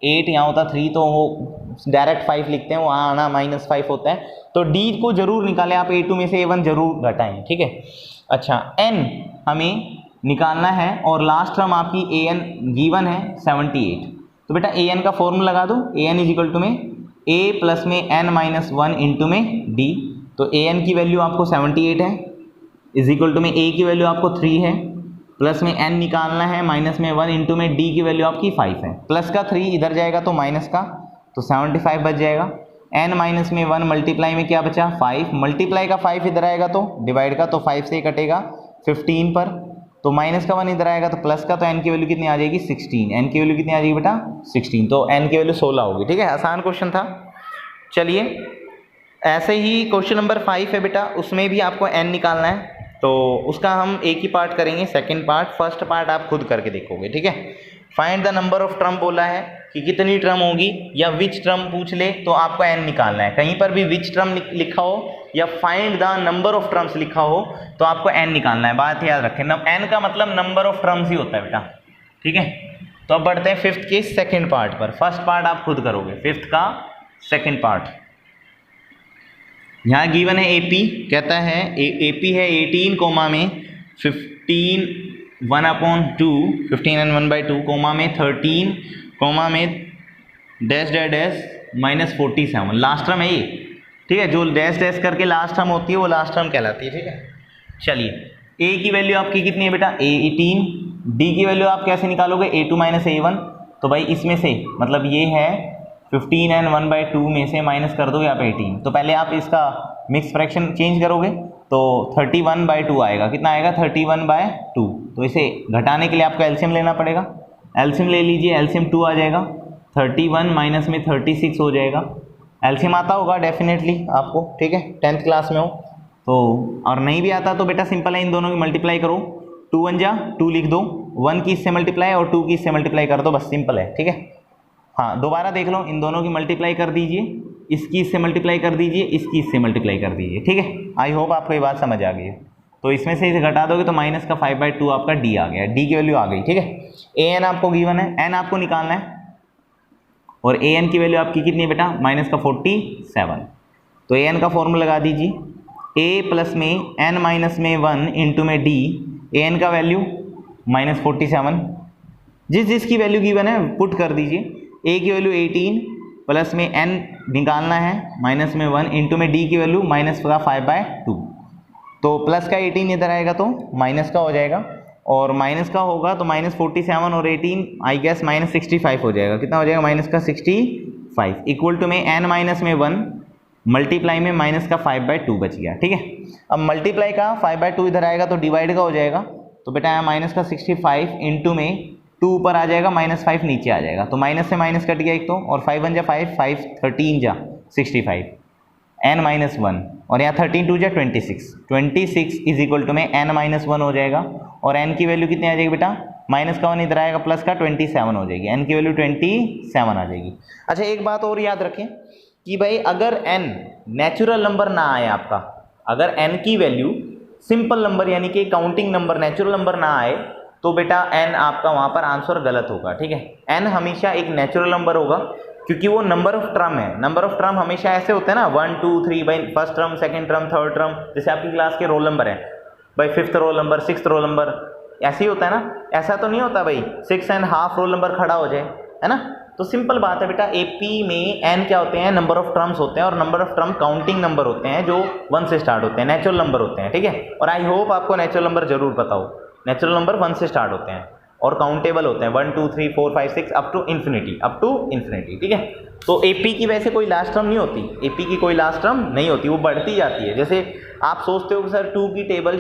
8, यहाँ होता 3, तो वो डायरेक्ट 5 लिखते हैं, वहाँ आना -5 होता है। तो D को जरूर निकालें आप, A2 में से A1 जरूर घटाएं, ठीक है। अच्छा, N हमें निकालना है, और लास्ट टर्म आपकी AN गिवन है 78। तो बेटा AN का फॉर्मूला लगा दो। AN इज इक्वल टू में A प्लस में n-1 इंटू में D। तो AN की वैल्यू आपको 78 है, इज इक्वल टू में A की वैल्यू आपको 3 है, प्लस में n निकालना है, माइनस में 1 इंटू में D की वैल्यू आपकी 5 है। प्लस का 3 इधर जाएगा तो माइनस का, तो 75 बच जाएगा। n माइनस में 1 मल्टीप्लाई में क्या बचा, 5, मल्टीप्लाई का 5 इधर आएगा तो डिवाइड का, तो 5 से कटेगा 15 पर, तो माइनस का 1 इधर आएगा तो प्लस का, तो n की वैल्यू कितनी आ जाएगी, 16। n की वैल्यू कितनी आ जाएगी बेटा, 16। तो n की वैल्यू 16 होगी, ठीक है। आसान क्वेश्चन था। चलिए, ऐसे ही क्वेश्चन नंबर 5 है बेटा, उसमें भी आपको n निकालना है। तो उसका हम एक ही पार्ट करेंगे, सेकंड पार्ट। फर्स्ट पार्ट आप खुद करके देखोगे, ठीक है। Find the number of term बोला है कि कितनी टर्म होगी, या विच टर्म पूछ ले तो आपको n निकालना है। कहीं पर भी विच टर्म लिखा हो या find the number of terms लिखा हो तो आपको n निकालना है। बात याद रखें, n का मतलब नंबर ऑफ टर्म्स ही होता है बेटा, ठीक है। तो अब बढ़ते हैं 5th के सेकेंड पार्ट पर। फर्स्ट पार्ट आप खुद करोगे, 5th का सेकेंड पार्ट। यहाँ गिवन है AP, कहता है AP है 18, कोमा में 15 1/2, 15 and 1/2, कोमा में 13, कोमा में dash dash dash -47। Last term है ये, ठीक है, जो डैश डैश करके लास्ट टर्म होती है वो लास्ट टर्म कहलाती है। ठीक है, चलिए a की वैल्यू आपकी कितनी है बेटा, a18, d की वैल्यू आप कैसे निकालोगे, a2 माइनस a1, तो भाई इसमें से मतलब ये है 15 एंड 1/2 में से माइनस कर दोगे आप 18, तो पहले आप इसका मिक्स फ्रैक्शन चेंज करोगे तो 31/2 आएगा, कितना आएगा 31/2, तो इसे घटाने के लिए आपको एलसीएम लेना पड़ेगा, एलसीएम ले लीजिए, एलसीएम 2 आ जाएगा, 31 माइनस में 36 हो जाएगा, एलसीएम आता होगा डेफिनेटली आपको, ठीक है 10th क्लास में हो तो, और नहीं भी आता तो बेटा सिंपल है, इन दोनों की मल्टीप्लाई करो, 2 1 जा 2 लिख दो, 1 की इससे मल्टीप्लाई और 2 की इससे मल्टीप्लाई कर दो, बस सिंपल है। ठीक है, हाँ दोबारा देख लो, इन दोनों की मल्टीप्लाई कर दीजिए, इसकी इससे मल्टीप्लाई कर दीजिए, इसकी इससे मल्टीप्लाई कर दीजिए। ठीक है, आई होप आपको ये बात समझ आ गई है। तो इसमें से इसे घटा दोगे तो माइनस का 5/2 आपका डी आ गया, डी की वैल्यू आ गई। ठीक है, ए एन आपको गिवन है, एन आपको निकालना है, और ए एन की वैल्यू आपकी कितनी है बेटा, माइनस का 47, तो ए एन का फॉर्मूला लगा दीजिए, ए प्लस में एन माइनस में 1 इंटू में डी, ए एन का वैल्यू माइनस 47, जिस जिसकी वैल्यू गिवन है पुट कर दीजिए, ए की वैल्यू 18 प्लस में एन निकालना है माइनस में 1 इंटू में डी की वैल्यू माइनस का 5/2, तो प्लस का 18 इधर आएगा तो माइनस का हो जाएगा, और माइनस का होगा तो माइनस 47 और 18 आई गेस माइनस 65 हो जाएगा, कितना हो जाएगा माइनस का 65 इक्वल टू में एन माइनस में 1 मल्टीप्लाई में माइनस का 5/2 बच गया। ठीक है, अब मल्टीप्लाई का 5/2 इधर आएगा तो डिवाइड का हो जाएगा, तो बेटा यहाँ माइनस का 65 इंटू में 2 ऊपर आ जाएगा, -5 नीचे आ जाएगा, तो माइनस से माइनस कट गया एक तो, और 5 1 जा 5, 5 13 जा 65, n माइनस 1, और यहाँ 13 2 जा 26 इज इक्वल टू में n माइनस 1 हो जाएगा, और n की वैल्यू कितनी आ जाएगी बेटा, माइनस का 1 इधर आएगा, प्लस का 27 हो जाएगी, n की वैल्यू 27 आ जाएगी। अच्छा एक बात और याद रखें कि भाई अगर n नेचुरल नंबर ना आए आपका, अगर n की वैल्यू सिंपल नंबर यानी कि काउंटिंग नंबर नेचुरल नंबर ना आए तो बेटा n आपका वहाँ पर आंसर गलत होगा। ठीक है, n हमेशा एक नेचुरल नंबर होगा क्योंकि वो नंबर ऑफ टर्म है, नंबर ऑफ टर्म हमेशा ऐसे होते हैं ना 1 2 3 भाई first term second term third term, जैसे आपकी क्लास के रोल नंबर है भाई 5th roll number 6th roll number, ऐसे ही होता है ना, ऐसा तो नहीं होता भाई 6.5 रोल नंबर खड़ा हो जाए, है ना। तो सिंपल बात है बेटा, एपी में n क्या होते हैं, नंबर ऑफ टर्म्स होते हैं, और number of term counting number होते हैं जो 1 से स्टार्ट होते हैं, नेचुरल नंबर होते हैं। ठीक है, और आई होप आपको नेचुरल नंबर जरूर पता हो, नेचुरल नंबर 1 से स्टार्ट होते हैं और काउंटेबल होते हैं 1 2 3 4 5 6 अप टू इन्फिनिटी। ठीक है, तो एपी की वैसे कोई लास्ट टर्म नहीं होती, एपी की कोई लास्ट टर्म नहीं होती, वो बढ़ती जाती है। जैसे आप सोचते हो कि सर 2 की टेबल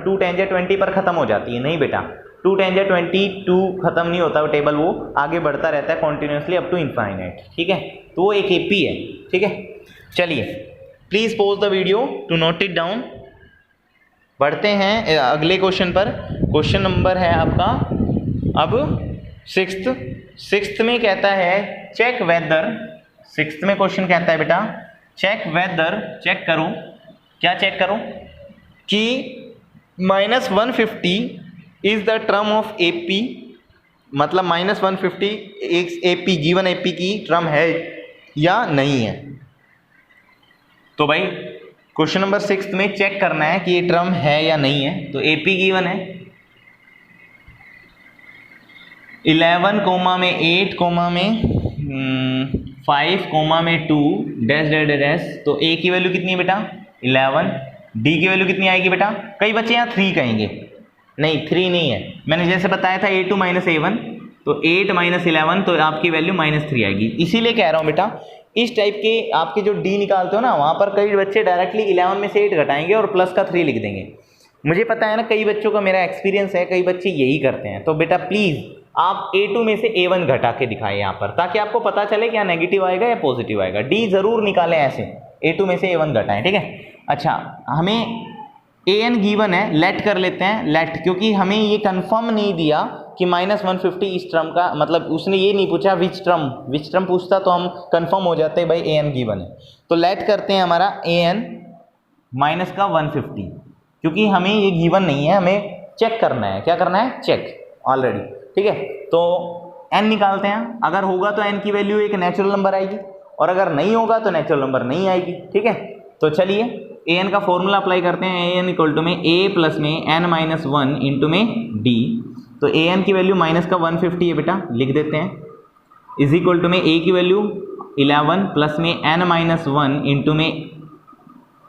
2 10 या 20 पर खत्म हो जाती है, नहीं बेटा, 2 10 या 22 खत्म नहीं होता वो टेबल, वो आगे बढ़ता रहता है कॉन्टिन्यूसली अप टू इनफाइनाइट। ठीक है, तो वो एक एपी है। ठीक है, चलिए please pause the video to note it down. बढ़ते हैं अगले क्वेश्चन पर। क्वेश्चन नंबर है आपका अब 6th में कहता है चेक वेदर, 6th में क्वेश्चन कहता है बेटा चेक वेदर, चेक करो, क्या चेक करो कि -150 is the term of AP, मतलब -150 एक एपी गिवन एपी की टर्म है या नहीं है। तो भाई क्वेश्चन नंबर 6 में चेक करना है कि ये टर्म है या नहीं है। तो एपी गिवन है 11 कोमा में 8 कोमा में 5 कोमा में 2 डैश डैश डैश, तो ए की वैल्यू कितनी है बेटा 11, डी की वैल्यू कितनी आएगी बेटा, कई बच्चे यहाँ 3 कहेंगे, नहीं 3 नहीं है, मैंने जैसे बताया था a2 माइनस a1, तो 8 माइनस 11 तो आपकी वैल्यू -3 आएगी। इसीलिए कह रहा हूँ बेटा इस टाइप के आपके जो डी निकालते हो ना, वहाँ पर कई बच्चे डायरेक्टली 11 में से 8 घटाएंगे और प्लस का 3 लिख देंगे। मुझे पता है ना, कई बच्चों का मेरा एक्सपीरियंस है, कई बच्चे यही करते हैं। तो बेटा प्लीज़ आप a2 में से a1 घटा के दिखाएं यहाँ पर, ताकि आपको पता चले क्या नेगेटिव आएगा या पॉजिटिव आएगा। डी जरूर निकालें ऐसे, a2 में से a1 घटाएं। ठीक है, अच्छा हमें an गिवन है, लेट कर लेते हैं, लेट, क्योंकि हमें ये कंफर्म नहीं दिया कि -150 इस टर्म का, मतलब उसने ये नहीं पूछा विच टर्म पूछता तो हम कंफर्म हो जाते भाई an गिवन है। तो लेट करते हैं हमारा an -150, क्योंकि हमें ये गिवन नहीं है, हमें चेक करना है। क्या करना है, चेक ऑलरेडी। ठीक है, तो n निकालते हैं, अगर होगा तो n की वैल्यू एक नेचुरल नंबर आएगी, और अगर नहीं होगा तो नेचुरल नंबर नहीं आएगी। ठीक है, तो चलिए an का फॉर्मूला अप्लाई करते हैं, an इक्वल टू में a प्लस में n-1 इंटू में d, तो an की वैल्यू -150 है बेटा, लिख देते हैं, इज इक्वल टू में a की वैल्यू 11 प्लस में n-1 इंटू में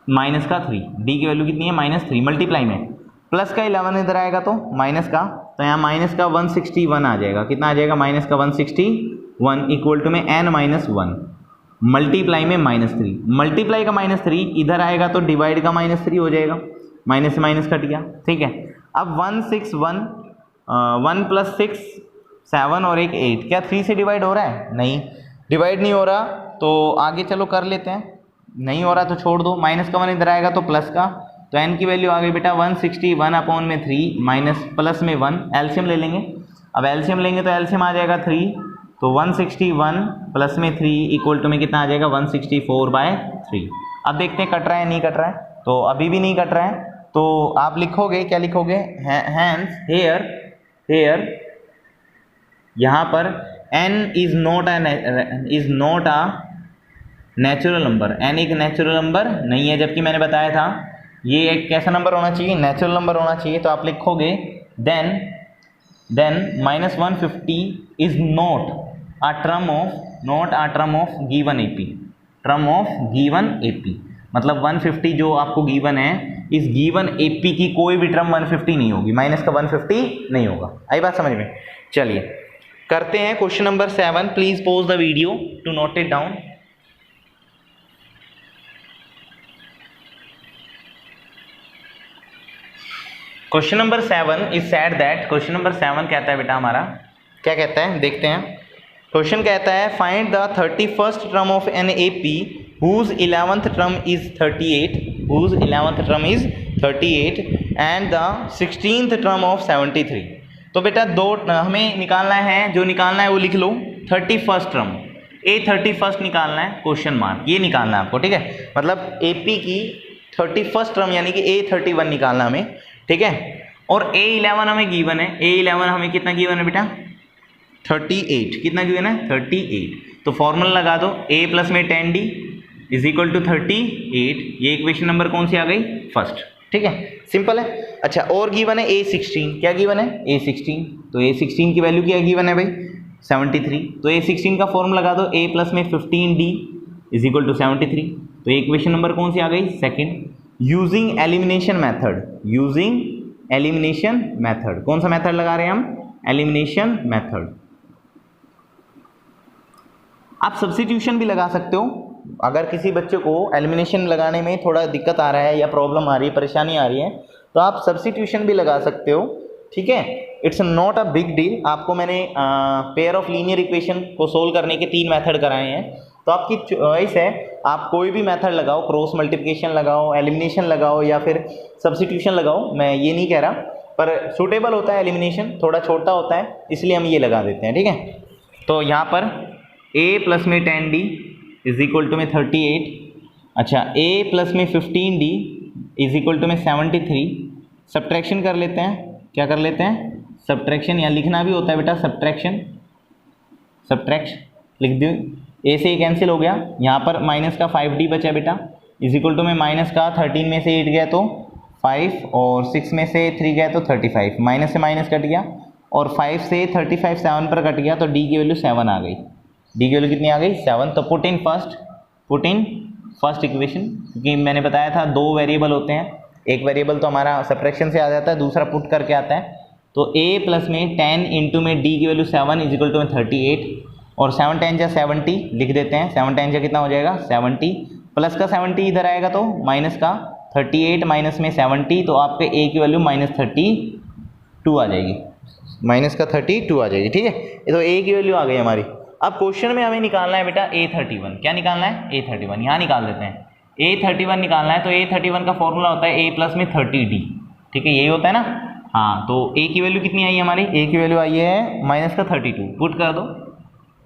माइनस का 3, डी की वैल्यू कितनी है -3 मल्टीप्लाई में प्लस का 11 इधर आएगा तो माइनस का, तो यहाँ माइनस का 161 आ जाएगा, कितना आ जाएगा माइनस का 161 इक्वल टू में n-1 मल्टीप्लाई में -3, मल्टीप्लाई का -3 इधर आएगा तो डिवाइड का -3 हो जाएगा, माइनस से माइनस कट गया, ठीक है। अब 161 1 + 6 7 और एक 8, क्या 3 से डिवाइड हो रहा है? नहीं, डिवाइड नहीं हो रहा, तो आगे चलो कर लेते हैं, नहीं हो रहा तो छोड़ दो, माइनस का 1 इधर आएगा तो प्लस का, तो n की वैल्यू आ गई बेटा 161/3 माइनस प्लस में 1, एलसीएम ले लेंगे, अब एलसीएम लेंगे तो एलसीएम आ जाएगा 3, तो 161 प्लस में 3 इक्वल टू में कितना आ जाएगा 164/3। अब देखते हैं कट रहा है नहीं कट रहा है, तो अभी भी नहीं कट रहा है, तो आप लिखोगे, क्या लिखोगे, हैंस हेयर यहाँ पर n is not a natural number, n एक नेचुरल नंबर नहीं है, जबकि मैंने बताया था ये एक कैसा नंबर होना चाहिए, नेचुरल नंबर होना चाहिए, तो आप लिखोगे then -150 is not a term of given AP, मतलब 150 जो आपको गिवन है, इस गिवन AP की कोई भी टर्म 150 नहीं होगी, माइनस का 150 नहीं होगा। आई बात समझ में? चलिए करते हैं question number 7, please pause the video to note it down. Question number 7 is said that, question number 7 कहता है बेटा हमारा, क्या कहता है देखते हैं। क्वेश्चन कहता है find the 31st term of an AP whose 11th term is 38 and the 16th term of 73। तो बेटा दो हमें निकालना है, जो निकालना है वो लिख लो, 31st टर्म, A31 निकालना है, क्वेश्चन मार्क, ये निकालना है आपको, ठीक है, मतलब AP की 31st टर्म यानी कि A31 निकालना हमें, ठीक है। और A11 हमें गिवन है, A11 हमें कितना गिवन है बेटा 38, कितना गिवन है 38, तो फॉर्मूला लगा दो, A प्लस में 10D इज इक्वल टू 38, ये इक्वेशन नंबर कौन सी आ गई फर्स्ट, ठीक है, सिंपल है। अच्छा और गिवन है A16, क्या गिवन है A16, तो A16 की वैल्यू क्या गिवन है भाई 73, तो A16 का फॉर्मूला लगा दो, A प्लस में 15D इज इक्वल टू 73, तो इक्वेशन नंबर कौन सी आ गई सेकंड। यूजिंग एलिमिनेशन मेथड, कौन सा मेथड लगा रहे हैं हम, एलिमिनेशन मेथड। आप सब्स्टिट्यूशन भी लगा सकते हो, अगर किसी बच्चे को एलिमिनेशन लगाने में थोड़ा दिक्कत आ रहा है या प्रॉब्लम आ रही है, परेशानी आ रही है, तो आप सब्स्टिट्यूशन भी लगा सकते हो, ठीक है, it's not a big deal. आपको मैंने पेयर ऑफ लीनियर इक्वेशन को सोल्व करने के 3 मेथड कराए हैं, तो आपकी चॉइस है, आप कोई भी मेथड लगाओ, क्रॉस मल्टीप्लिकेशन लगाओ, एलिमिनेशन लगाओ या फिर सब्स्टिट्यूशन लगाओ, मैं ये नहीं कह रहा, पर सूटेबल होता है एलिमिनेशन, थोड़ा छोटा होता है इसलिए हम ये लगा देते हैं, ठीक है। तो यहाँ पर A प्लस में 10D इज इक्वल टू में 38, अच्छा A प्लस में 15D इज इक्वल टू में 73, सब्ट्रैक्शन कर लेते हैं, क्या कर लेते हैं सब्ट्रैक्शन, या लिखना भी होता है बेटा सब्ट्रैक्ट लिख दो, A से कैंसिल हो गया, यहाँ पर माइनस का 5D बचा बेटा इज इक्वल टू में माइनस का 13 में से 8 गया तो 5 और 6 में से 3 गया तो 35, माइनस से माइनस कट गया और 5 से 35 7 पर कट गया, तो D की वैल्यू 7 आ गई, डी की वैल्यू कितनी आ गई 7, तो पुट इन फर्स्ट इक्वेशन, क्योंकि मैंने बताया था 2 वेरिएबल होते हैं, एक वेरिएबल तो हमारा सब्ट्रैक्शन से आ जाता है, दूसरा पुट करके आता है, तो A प्लस में 10 इंटू में D की वैल्यू 7 इज इक्वल टू में 38, और 7 10 जा 70 लिख देते हैं, 7 10 जा कितना हो जाएगा 70, प्लस का 70 इधर आएगा तो माइनस का 38 माइनस में 70, तो आपके A की वैल्यू -32 आ जाएगी, माइनस का 32 आ जाएगी, ठीक है, ये तो A की वैल्यू आ गई हमारी। अब क्वेश्चन में हमें निकालना है बेटा A31, क्या निकालना है A31, यहाँ निकाल देते हैं, A31 निकालना है, तो A31 का फॉर्मूला होता है A प्लस में 30D, ठीक है, यही होता है ना, हाँ, तो A की वैल्यू कितनी आई है हमारी, A की वैल्यू आई है माइनस का 32, पुट कर दो,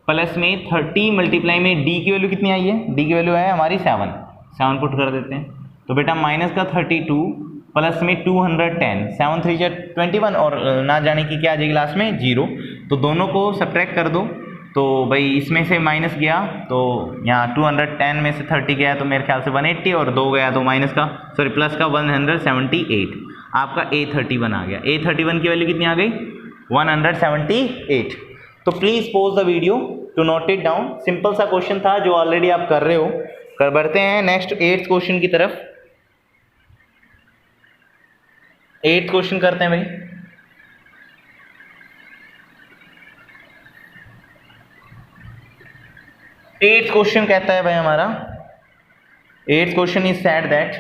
प्लस में 30 मल्टीप्लाई में D की वैल्यू कितनी आई है, D की वैल्यू है हमारी 7 पुट कर देते हैं, तो बेटा माइनस का 32 प्लस में 210, 7 3 21 और ना जाने की क्या आ जाएगी लास्ट में 0, तो दोनों को सब्ट्रैक्ट कर दो, तो भाई इसमें से माइनस गया तो यहाँ 210 में से 30 गया तो मेरे ख्याल से 180 और 2 गया तो माइनस का प्लस का 178, आपका A31 आ गया। A31 की वैल्यू कितनी आ गई 178। तो please pause the video to note it down. Simple सा क्वेश्चन था जो ऑलरेडी आप कर रहे हो। कर बढ़ते हैं नेक्स्ट 8th क्वेश्चन की तरफ। 8th क्वेश्चन करते हैं भाई। एट्थ क्वेश्चन कहता है भाई हमारा, eighth question is said that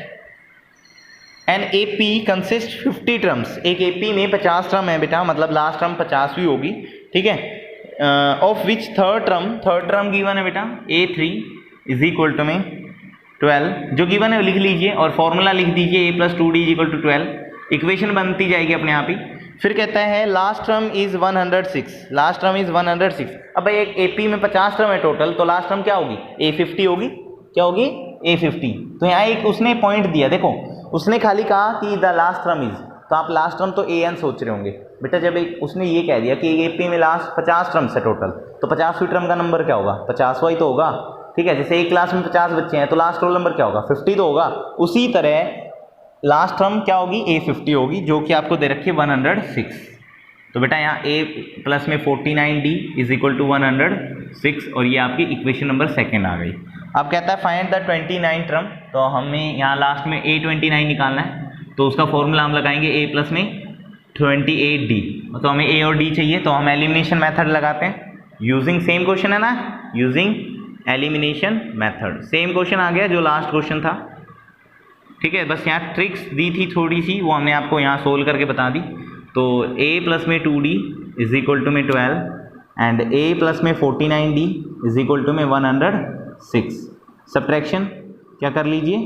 an AP consist 50 terms. एक एपी में 50 टर्म है बेटा, मतलब लास्ट टर्म 50वीं होगी, ठीक है। Of which third term given है बेटा A3 इज इक्वल टू में 12, जो गिवन है वो लिख लीजिए और फॉर्मूला लिख दीजिए A+2D is equal to 12। Equation बनती जाएगी अपने आप ही। फिर कहता है last term is 106, last term is 106। अब भाई एक एपी में 50 टर्म है टोटल, तो लास्ट टर्म क्या होगी? A50 होगी। क्या होगी? A50। तो यहाँ एक उसने पॉइंट दिया, देखो उसने खाली कहा कि द लास्ट टर्म इज, तो आप लास्ट टर्म तो AN सोच रहे होंगे बेटा। जब एक उसने ये कह दिया कि एपी में लास्ट 50 टर्म्स है टोटल, तो 50वीं टर्म का नंबर क्या होगा? 50वां ही तो होगा, ठीक है। जैसे एक क्लास में 50 बच्चे हैं तो लास्ट रोल नंबर क्या होगा? 50 तो होगा। उसी तरह लास्ट टर्म क्या होगी? A50 होगी, जो कि आपको दे रखी है 106। तो बेटा यहाँ A प्लस में 49D इज इक्वल टू 106, और ये आपकी इक्वेशन नंबर सेकेंड आ गई। अब कहता है फाइंड द 29 टर्म, तो हमें यहाँ लास्ट में A29 निकालना है, तो उसका फॉर्मूला हम लगाएंगे A प्लस में 28D। तो हमें A और D चाहिए, तो हम एलिमिनेशन मेथड लगाते हैं यूजिंग, सेम क्वेश्चन है ना, using elimination method. Same question आ गया जो लास्ट क्वेश्चन था, ठीक है। बस यहाँ ट्रिक्स दी थी थोड़ी सी, वो हमने आपको यहाँ सोल्व करके बता दी। तो A प्लस में 2D इज इक्वल टू में 12 एंड A प्लस में 49D इज इक्वल टू में 106। सब्ट्रैक्शन क्या कर लीजिए?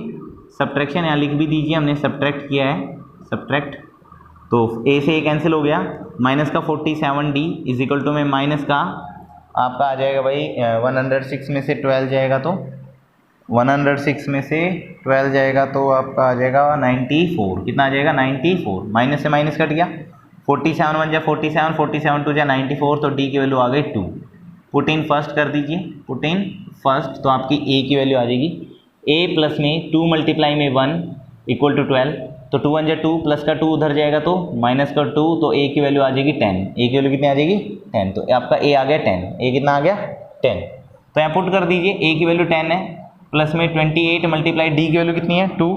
सब्ट्रैक्शन यहाँ लिख भी दीजिए, हमने सब्ट्रैक्ट किया है, सब्ट्रैक्ट। तो A से A कैंसिल हो गया, माइनस का 47D इज इक्वल टू में माइनस का आपका आ जाएगा भाई 106 में से 12 जाएगा, तो 106 में से 12 जाएगा तो आपका आ जाएगा 94। कितना आ जाएगा? 94। माइनस से माइनस कट गया, 47 1 जा 47, 47 2 जा 94, तो D की वैल्यू आ गई 2। पुट इन फर्स्ट कर दीजिए, पुट इन फर्स्ट, तो आपकी A की वैल्यू आ जाएगी A प्लस में 2 मल्टीप्लाई में 1 इक्वल टू 12, तो 2 1 जा 2, प्लस का 2 उधर जाएगा तो माइनस का 2, तो A की वैल्यू आ जाएगी 10। A की वैल्यू कितनी आ जाएगी? 10। तो आपका A आ गया 10। A कितना आ गया? 10। तो यहाँ पुट कर दीजिए, A की वैल्यू 10 है, प्लस में 28 मल्टीप्लाई D की वैल्यू कितनी है? 2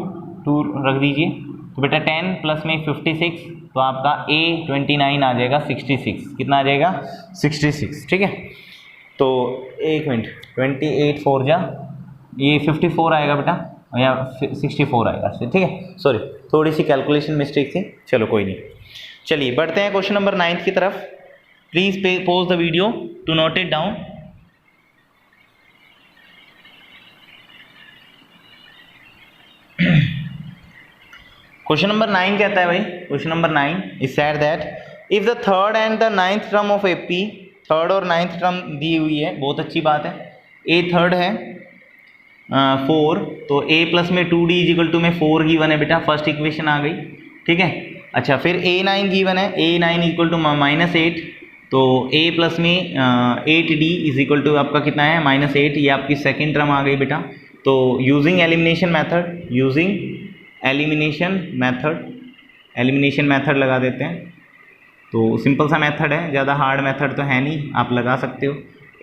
रख दीजिए, तो बेटा 10 प्लस में 56, तो आपका A29 आ जाएगा 66। कितना आ जाएगा? 66, ठीक है। तो एक मिनट, 28 4 जा, ये 54 आएगा बेटा, या 64 आएगा, ठीक है। सॉरी, थोड़ी सी कैलकुलेशन मिस्टेक थी, चलो कोई नहीं। चलिए बढ़ते हैं क्वेश्चन नंबर 9 की तरफ। Please pause the video to note it down. Question number 9 कहता है भाई, question number 9 is said that if the third and the 9th term of AP, third और 9th टर्म दी हुई है, बहुत अच्छी बात है। A थर्ड है 4, तो A प्लस में 2D इज इक्वल टू में 4 गिवन है बेटा, फर्स्ट इक्वेशन आ गई, ठीक है। अच्छा, फिर A9 गिवन है, A9 इक्वल टू -8, तो A प्लस में 8D इज इक्वल टू आपका कितना है? -8। ये आपकी सेकेंड टर्म आ गई बेटा। तो using elimination method, using elimination method लगा देते हैं। तो सिंपल सा मेथड है, ज़्यादा हार्ड मेथड तो है नहीं, आप लगा सकते हो।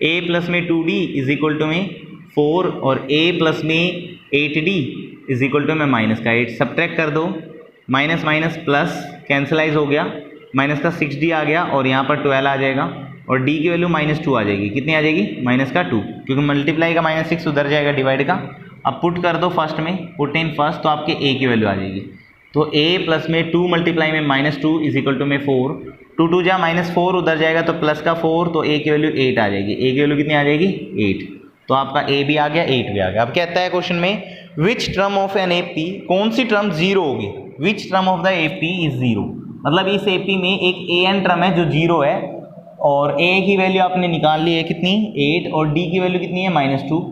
A प्लस में 2D इज इक्वल टू में 4 और A प्लस में 8D इज इक्वल टू में माइनस का 8। सब्ट्रैक्ट कर दो, माइनस माइनस प्लस कैंसलाइज हो गया, माइनस का 6D आ गया और यहाँ पर 12 आ जाएगा, और D की वैल्यू -2 आ जाएगी। कितनी आ जाएगी? माइनस का 2, क्योंकि मल्टीप्लाई का -6 उधर जाएगा डिवाइड का। अब पुट कर दो फर्स्ट में, पुट इन फर्स्ट, तो आपके A की वैल्यू आ जाएगी। तो A प्लस में 2 मल्टीप्लाई में -2 इज इक्वल टू में 4, 2 2 जा -4 उधर जाएगा तो प्लस का 4, तो A की वैल्यू 8 आ जाएगी। A की वैल्यू कितनी आ जाएगी? 8। तो आपका A भी आ गया, 8 भी आ गया। अब कहता है क्वेश्चन में which term of an AP, कौन सी टर्म 0 होगी? Which term of the AP is 0, मतलब इस AP में एक AN टर्म है जो 0 है, और A की वैल्यू आपने निकाल ली है कितनी? 8, और D की वैल्यू कितनी है? -2।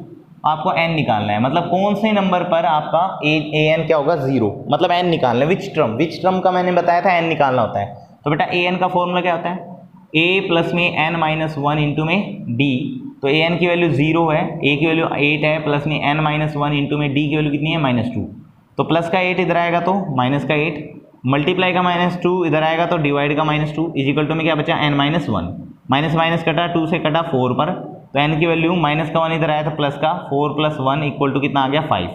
आपको n निकालना है, मतलब कौन से नंबर पर आपका an क्या होगा? 0, मतलब n निकालना है। विच टर्म का मैंने बताया था n निकालना होता है। तो बेटा an का फॉर्मूला क्या होता है? a प्लस में n-1 इंटू में d, तो an की वैल्यू 0 है, a की वैल्यू 8 है, प्लस में n-1 इंटू में d की वैल्यू कितनी है? -2। तो प्लस का 8 इधर आएगा तो माइनस का 8, मल्टीप्लाई का -2 इधर आएगा तो डिवाइड का -2 इज इक्वल टू में क्या बचा? n-1, माइनस माइनस कटा, 2 से कटा 4 पर, तो n की वैल्यू माइनस का 1 इधर आया तो प्लस का 4 + 1 इक्वल टू कितना आ गया? 5।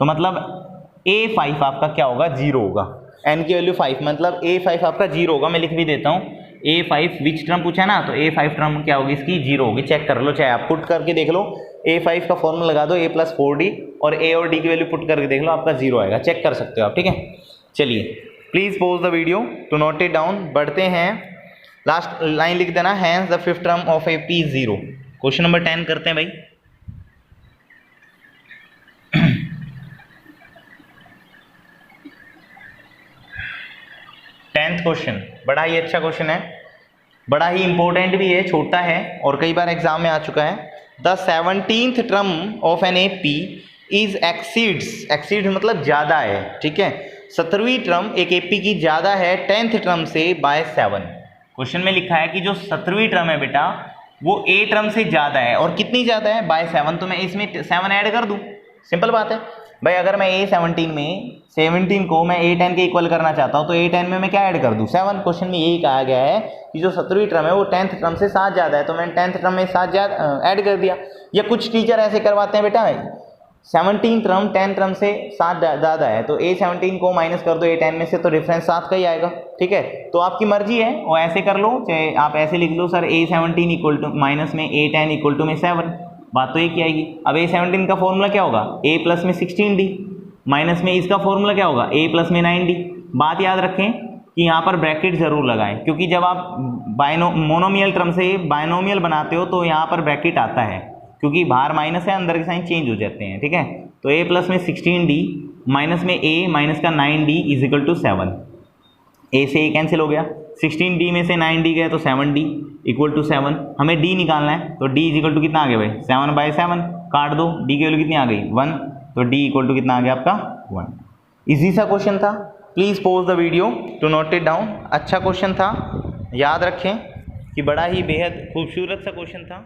तो मतलब A5 आपका क्या होगा? 0 होगा। n की वैल्यू 5, मतलब a5 आपका 0 होगा। मैं लिख भी देता हूँ a5 विच टर्म पूछा है ना, तो a5 टर्म क्या होगी इसकी 0 होगी। चेक कर लो, चाहे आप पुट करके देख लो, a5 का फॉर्मूला लगा दो a+4d और a और d की वैल्यू पुट करके देख लो, आपका 0 आएगा। चेक कर सकते हो आप, ठीक है। चलिए please pause the video to note it down. बढ़ते हैं, लास्ट लाइन लिख देना, hence the fifth term of A P 0। क्वेश्चन नंबर 10 करते हैं भाई। टेंथ क्वेश्चन बड़ा ही अच्छा क्वेश्चन है, बड़ा ही इंपॉर्टेंट भी है, छोटा है और कई बार एग्जाम में आ चुका है। The 17th term of an A P is exceeds मतलब ज्यादा है, ठीक है। 17वीं टर्म एक एपी की ज्यादा है 10th टर्म से बाय 7। क्वेश्चन में लिखा है कि जो 17वीं टर्म है बेटा वो ए टर्म से ज्यादा है, और कितनी ज्यादा है, बाय 7। तो मैं इसमें 7 ऐड कर दूं, सिंपल बात है भाई। अगर मैं A17 में 17 को मैं A10 के इक्वल करना चाहता हूँ तो A10 में मैं क्या ऐड कर दूँ, 7। क्वेश्चन में यही कहा गया है कि जो 17वीं टर्म है वो 10th टर्म से 7 ज़्यादा है, तो मैंने 10th टर्म में 7 ऐड कर दिया। या कुछ टीचर ऐसे करवाते हैं बेटा, 17 टर्म 10 टर्म से 7 ज़्यादा है तो A17 को माइनस कर दो A10 में से, तो डिफरेंस 7 का ही आएगा, ठीक है। तो आपकी मर्जी है, वो ऐसे कर लो, चाहे आप ऐसे लिख लो sir A17 equal to minus में A10 इक्वल टू में 7, बात तो एक ही आएगी। अब A17 का फॉर्मूला क्या होगा, A प्लस में 16D, माइनस में इसका फॉर्मूला क्या होगा, A प्लस में 9D। बात याद रखें कि यहाँ पर ब्रैकेट जरूर लगाएं, क्योंकि जब आप मोनोमियल टर्म से बायनोमियल बनाते हो तो यहाँ पर ब्रैकेट आता है, क्योंकि बाहर माइनस है अंदर के साइन चेंज हो जाते हैं, ठीक है। तो A प्लस में 16D माइनस में A माइनस का 9D is equal to 7। A से A कैंसिल हो गया, 16D में से 9D गया तो 7D इक्वल टू 7। हमें D निकालना है, तो D इज इक्वल टू कितना आ गया भाई, 7/7 काट दो, D की वैल्यू कितनी आ गई 1, तो D इक्वल टू कितना आ गया आपका 1। इजी सा क्वेश्चन था, please pause the video to note it down. अच्छा क्वेश्चन था, याद रखें कि बड़ा ही बेहद खूबसूरत सा क्वेश्चन था।